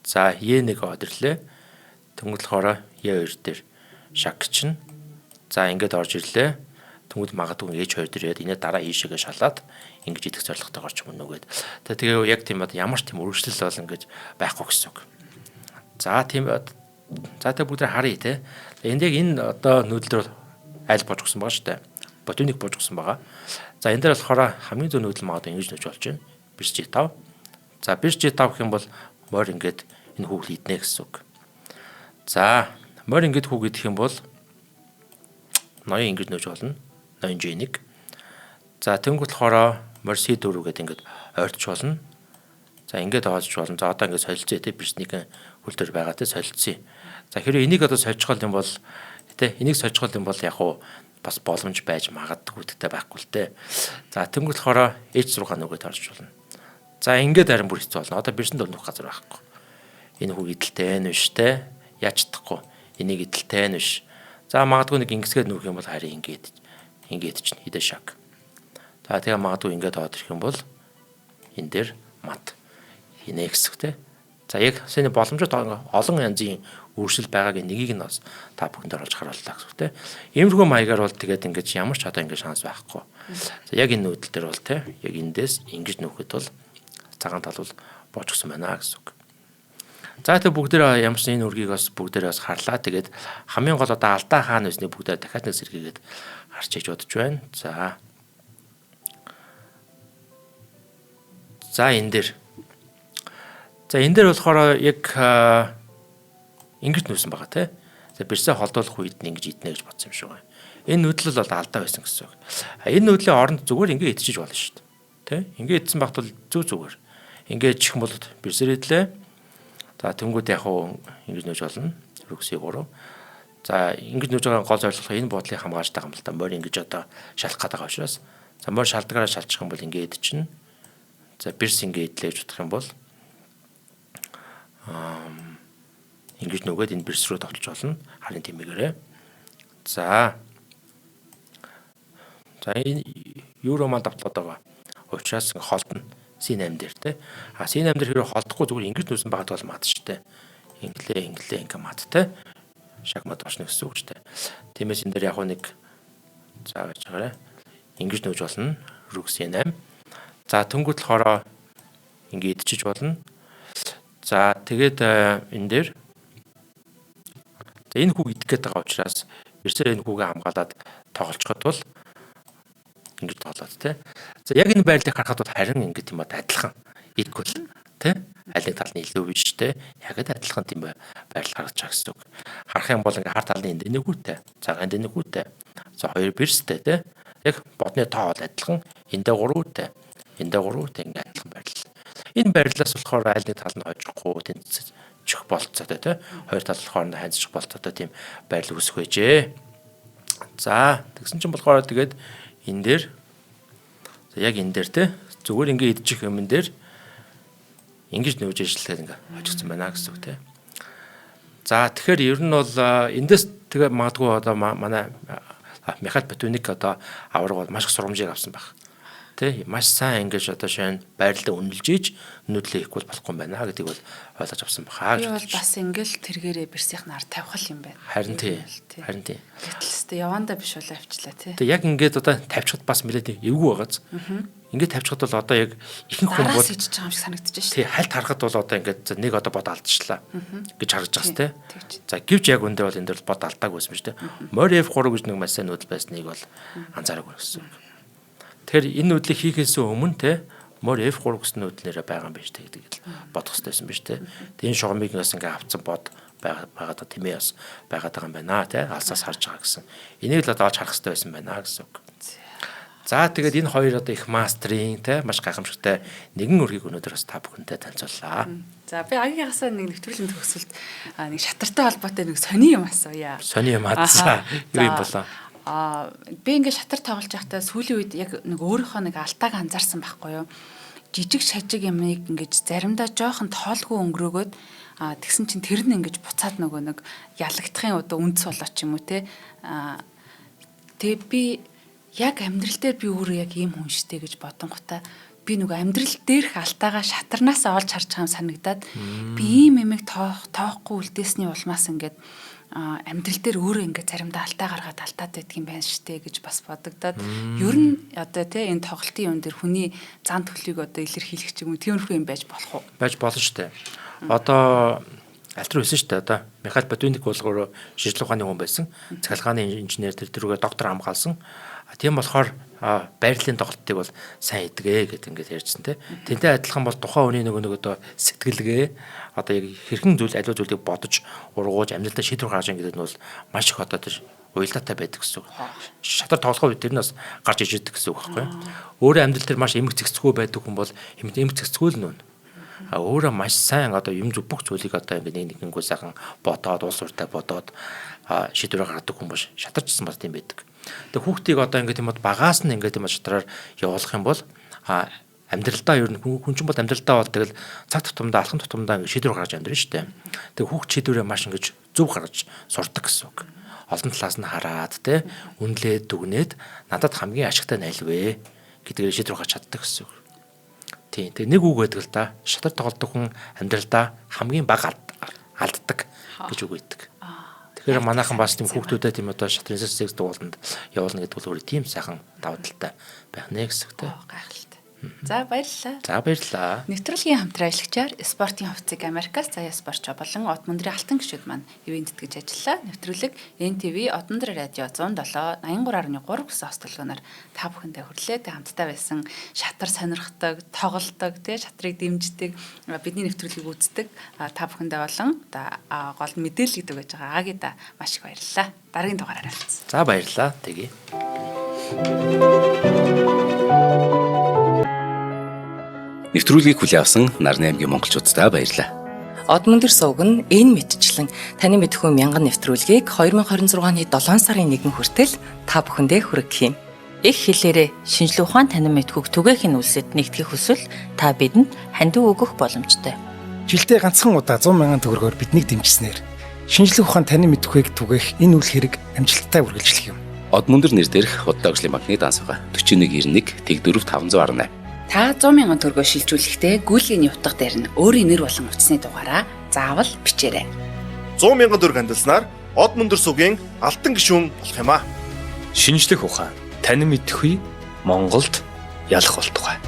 Speaker 2: За E1 одрлээ. Төнгөлөхөөрөө E2 дээр шаг чинь. За ингээд орж ирлээ. Тэнгүүд магадгүй ээж хоёр дээрээ энэ дараа ийшээгээ шалаад ингэж идэх зорилготойгоор ч юм уу гээд. Тэгээ яг тийм ямар ч тийм үргэлжлэл бол ингэж байхгүй гэсэн үг. За тийм за тэгээ бүгд харъя те. Энд яг энэ одоо нүүдэл дээр айл бож гсэн байгаа шүү дээ. Ботоник бож гсэн байгаа. За энэ дээр болохоор хамгийн зөв нүүдэл магадгүй ингэж нөж болж байна. Бирж G5. За бирж G5 гэх юм бол морь ингээд энэ хүүг иднэ гэсэн үг. За морь ингээд хүүг идэх юм бол ноён ингэж нөж болно. Ноён G1. За тэнгуут болохоор морь C4 гэдэг ингээд ойртож болно. За ингээд оолж болно. За одоо ингээд солилцоо те биржнийхэн хөл төр байгаа те солилцсон. За хэрэв энийг одоо сольжгол юм бол те энийг сольжгол юм бол яг уу бас боломж байж магадгүй гэдэгтэй байхгүй л те. За тэнгуут болохоор H6 нөгөөд орж болно. За ингээд харин бүр хэцүү болно. Одоо биржинд өнөх газар байхгүй. Энэ хүүг идэлтэй нь биш те. Яаж чадахгүй. Энийг идэлтэй нь биш. За магадгүй нэг ингэсгээд нүүх юм бол харин ингээд чинь хідэ шаг. За тэгээ магадгүй ингээд аваад ирэх юм бол энэ дээр мат хийнэ гэсэн үг те. За яг сэний боломжтой олон янзын өөрчлөл байгааг нэгийг нь бас та бүхэнд оруулж харууллаа гэсэн үг те. Иймэрхүү маягаар бол тэгээд ингээд ямар ч одоо ингээд шанс байхгүй. За яг энэ нүүдэл дээр бол те яг эндээс ингэж нүүхэд бол цагаан тал бол бооч гсэн байна гэсэн үг. За тэг бүгдээ ямар ч энэ үргийг бас бүгдээ бас харлаа. Тэгээд хамгийн гол одоо Алдаа хаан байсныг бүгдээ дахиад нэг сэргийгээд харж иж бодож байна. За энэ дээр. За энэ дээр болохоор яг ингэж нүүсэн байгаа те. За бирсээ холдуулах үед нь ингэж иднэ гэж бодсон юм шиг байна. Энэ нүүдэл бол Алдаа байсан гэсэн үг. Энэ нүүдлийн оронд зүгээр ингэ идчихэж болно шүү дээ. Тэ? Ингэ идсэн багт бол зүгээр. Ингэ чих юм бол бирсээр идлээ. За тэнгууд яг уу ингэж нөөж болно. Рүкси 3. За ингэж нөөж байгаа гол зорилго энэ буудлыг хамгаалж байгаа юм л да. Морь ингэж одоо шалах гэдэг учраас. За морь шалдгаараа шалчих юм бол ингэж чинь. За бирс ингэ идлээж утгах юм бол ингэж нөгөөд энэ бирс рүү тоглож болно. Харин тиймээрээ. За энэ евроман давталгаа байгаа. Учраас холдно. C8 дээр те. C8 дээр хэрэг холдохгүй зүгээр ингэж нүүсэн багт бол мат штэ. Инглээ ингээ мат те. Шагмат очно гэсэн үг штэ. Тиймээс энэ дээр яг нэг зааж байгаарай. Ингэж нүүж болно. Рүк C8. За тэнгуут болохоор ингээ идчихэж болно. За тэгээд энэ дээр энэ хүүг идэх гээд байгаа учраас бирсээр энэ хүүгээ хамгаалаад тоглолцоход бол ингэж тоглоод те. За яг энэ байрлалыг харахад бол харин ингэ тийм адилхан equal те. Аль нэг талны илүү биш те. Яг адилхан тийм байрлал гаргаж байгаа гэсэн үг. Харах юм бол ингээ хар талны энд нэгүүтэй. Цагаанд нэгүүтэй. За хоёр бирстэй те. Яг бодны тоо бол адилхан. Эндээ 3-тэй. Эндээ 3-тэй ингээ адилхан байрлал. Энэ байрлалаас болохоор аль нэг тал нь хожихгүй тэнцчих болцоотой те. Хоёр тал болохоор хайцчих болцоотой тийм байрлал үүсэх байжээ. За тэгсэн чинь болохоор тэгээд энэ дээр яг энэ дээр те зүгээр ингээ идчих юм энэ дээр ингэж нөөж ажиллаад ингээ хожигдсан байна гэсэн үг те. За тэгэхээр ер нь бол эндээс тэгээ магадгүй одоо манай Михаил Ботоник одоо авраг бол маш их сургамжийг авсан байх. Тэ маш сайн ингэж одоо шин байрлалаа үнэлж ийж нүүдлээ ихгүй болохгүй юм байна гэдгийг бол ойлгож авсан баха.
Speaker 1: Би бол бас ингээл тэргээрээ бирсийн нар тавих юм байна.
Speaker 2: Харин тийм.
Speaker 1: Гэтэл явандаа биш бол авчлаа тий.
Speaker 2: Тэг яг ингээд одоо тавьчихад бас нэлээд эвгүй байгааз. Ингээд тавьчихад бол одоо яг ихэнх хүн бол
Speaker 1: хийж байгаа юм шиг санагдаж шүү.
Speaker 2: Тий хальт харахад бол одоо ингээд нэг одоо бод алдчихлаа гэж харагдаж байгаа сте. За гэвч яг өндөө бол энэ дээр бод алдааг байсан шүү дээ. Морь F3 гэж нэг маш сайн нүүдэл байсныг бол анзаараагүй гэсэн. Тэгэхээр энэ нүүдлийг хийхээс өмнө те морь F3 гэсэн нүүдлэрээ байгаа юм биш те гэдэг бодох хэрэгтэйсэн биш те. Тэгээ энэ шугамыг бас ингээ авцсан бод байгаад тэмээ бас байгаад байгаа юм байна те. Алсаас харж байгаа гэсэн. Энийг л одоо олж харах хэрэгтэй байсан байна гэсэн үг. За тэгээд энэ хоёр одоо их мастеринг те маш гайхамшигтай нэгэн үргийг өнөөдөр бас та бүхэнтэй танилцууллаа.
Speaker 1: За би агийнхаасаа нэг нэвтрүүлгийн төгсөлд нэг шатартай холбоотой нэг сони юм асууя.
Speaker 2: Сони юм аацсан. Юу юм болоо?
Speaker 1: Би ингээд шатар тоглож байхдаа сүүлийн үед яг нэг өөрийнхөө нэг алтааг анзаарсан байхгүй юу. Жижиг шажиг юмыг ингээд заримдаа жоохон тоолгүй өнгөрөөгөөд тэгсэн чинь тэр нь ингээд буцаад нөгөө нэг ялагдахын одоо үндэс болоо ч юм уу те. Тэгээ би яг амьдрал дээр би өөрөө яг ийм хүн штэй гэж бодонготой би нөгөө амьдрал дээрх алтаагаа шатарнаасаа олж харж байгаа юм санагдаад би ийм юмэг тоохгүй үлдээсний улмаас ингээд амьдрал дээр өөрөө ингээд заримдаа алдаа гаргаад алдаад байдаг юм байна штэ гэж бас бодогдоод ер нь одоо тий энэ тоглолтын юм дээр хүний зан төлөвийг одоо илэрхийлэх ч юм уу тиймэрхүү юм байж болох уу?
Speaker 2: Байж болно штэ. Одоо альтер байсан штэ одоо Михаил Бодвинник болгоор шийдэл ухааны хүн байсан. Цахилгааны инженер тэрүүгээ доктор хамгаалсан. Тийм болохоор байрлалын тоглолтыг бол сайн хийдгээ гэдэг ингээд ярьжсэн те. Тэнтэй адилхан бол тухайн хүний нөгөө одоо сэтгэлгээ одоо яг хэрхэн зүйл аливаа зүйлийг бодож ургууж амьдралдаа шийдвэр гаргаж байгаа гэдэг нь бол маш их одоо тэр уялдаатай байдаг гэсэн үг. Шатар тоглох үед тэр нь бас гарч иж идэг гэсэн үг байхгүй юу? Өөрөө амьдрал дээр маш эмэг цэгцгүй байдаг хүн бол эмэг цэгцгүй л нүүн. Өөрөө маш сайн одоо юм зүг бүх зүйлийг одоо ингээд нэггүй сайхан бодоод уус уртай бодоод шийдвэр гаргадаг хүн бол шатарчсан бас тийм байдаг. Тэгээ хүүхдийг одоо ингээд юм багаас нь ингээд юм шатраар явуулах юм бол амьдралдаа ер нь хүн чинь бол амьдралдаа бол тэгэл цаг тутамдаа алхам тутамдаа ингээд шийдвэр гаргаж амьдрын шүү дээ. Тэгээ хүүхд шийдвэрээ маш ингээд зөв гаргаж сурдаг гэсэн үг. Олон талаас нь хараад те үнэлээд дүгнээд надад хамгийн ашигтай нь аль вэ гэдгээр шийдвэр гаргаж чаддаг гэсэн үг. Тийм. Тэгээ нэг үг байдаг л да. Шатар тоглодог хүн амьдралдаа хамгийн бага алддаг гэж үг байдаг. Тэгэхээр манайхан бас тийм хүүхдүүдэд тийм одоо шатрын секс дууланд явуулна гэдэг бол өөрөө тийм сайхан давуу талтай байх нэ гэсэн үг те.
Speaker 1: Гайхалтай. За баярлалаа.
Speaker 2: За баярлалаа.
Speaker 1: Нэвтрүүлгийн хамтран ажиллагчаар спортын хувьцыг Америкаас заяа спортч болон Од мөндрийн алтан гишүүд маань ивэнтэд гэж ажиллаа. Нэвтрүүлэг NTV Од мөндрийн радио 107 83.3 гэсэн хостолгоноор та бүхэндээ хүрэлээ. Хамтдаа байсан шатар сонирхдаг, тоглодог, шатрыг дэмждэг, бидний нэвтрүүлгийг үздэг та бүхэндээ болон гол мэдээлэл өгдөг байж байгаа Агида маш их баярлалаа. Дараагийн дугаараар уулзъя.
Speaker 2: За баярлалаа. Тэгье.
Speaker 3: Нэвтрүүлгийг хүлээн авсан Нарны аймгийн монголчуудаа баярлалаа.
Speaker 4: Од мөндөр сувг нь энэ мэдчлэн таны мэдхүйн мянган нэвтрүүлгийг 2026 оны 7 сарын 1 хүртэл та бүхэндээ хүргэх юм. Их хэлээрээ шинжлэх ухаан танин мэдхүйг түгээхийн үлсэд нэгтгэх хүсвэл та бидэнд хандив өгөх боломжтой.
Speaker 5: Жилдээ ганцхан удаа 100 мянган төгрөгөөр биднийг дэмжснээр шинжлэх ухаан танин мэдхүйг түгээх энэ үйл хэрэг амжилттай үргэлжлэх юм.
Speaker 3: Од мөндөр нэр дээрх Удаагийн банкны дансгаа 4191 тэг 4518.
Speaker 1: Та 100 мянган төгрөгөөр шилжүүлэхдээ гүйлгийн утга дээр нь өөрийн нэр болон утасны дугаараа заавал бичээрэй.
Speaker 6: 100 мянган төгрөг хандалснаар Од мөндөр сувгийн алтан гишүүн болох юм а.
Speaker 7: Шинжлэх ухаан танин мэдхгүй Монголд ялах болтугай.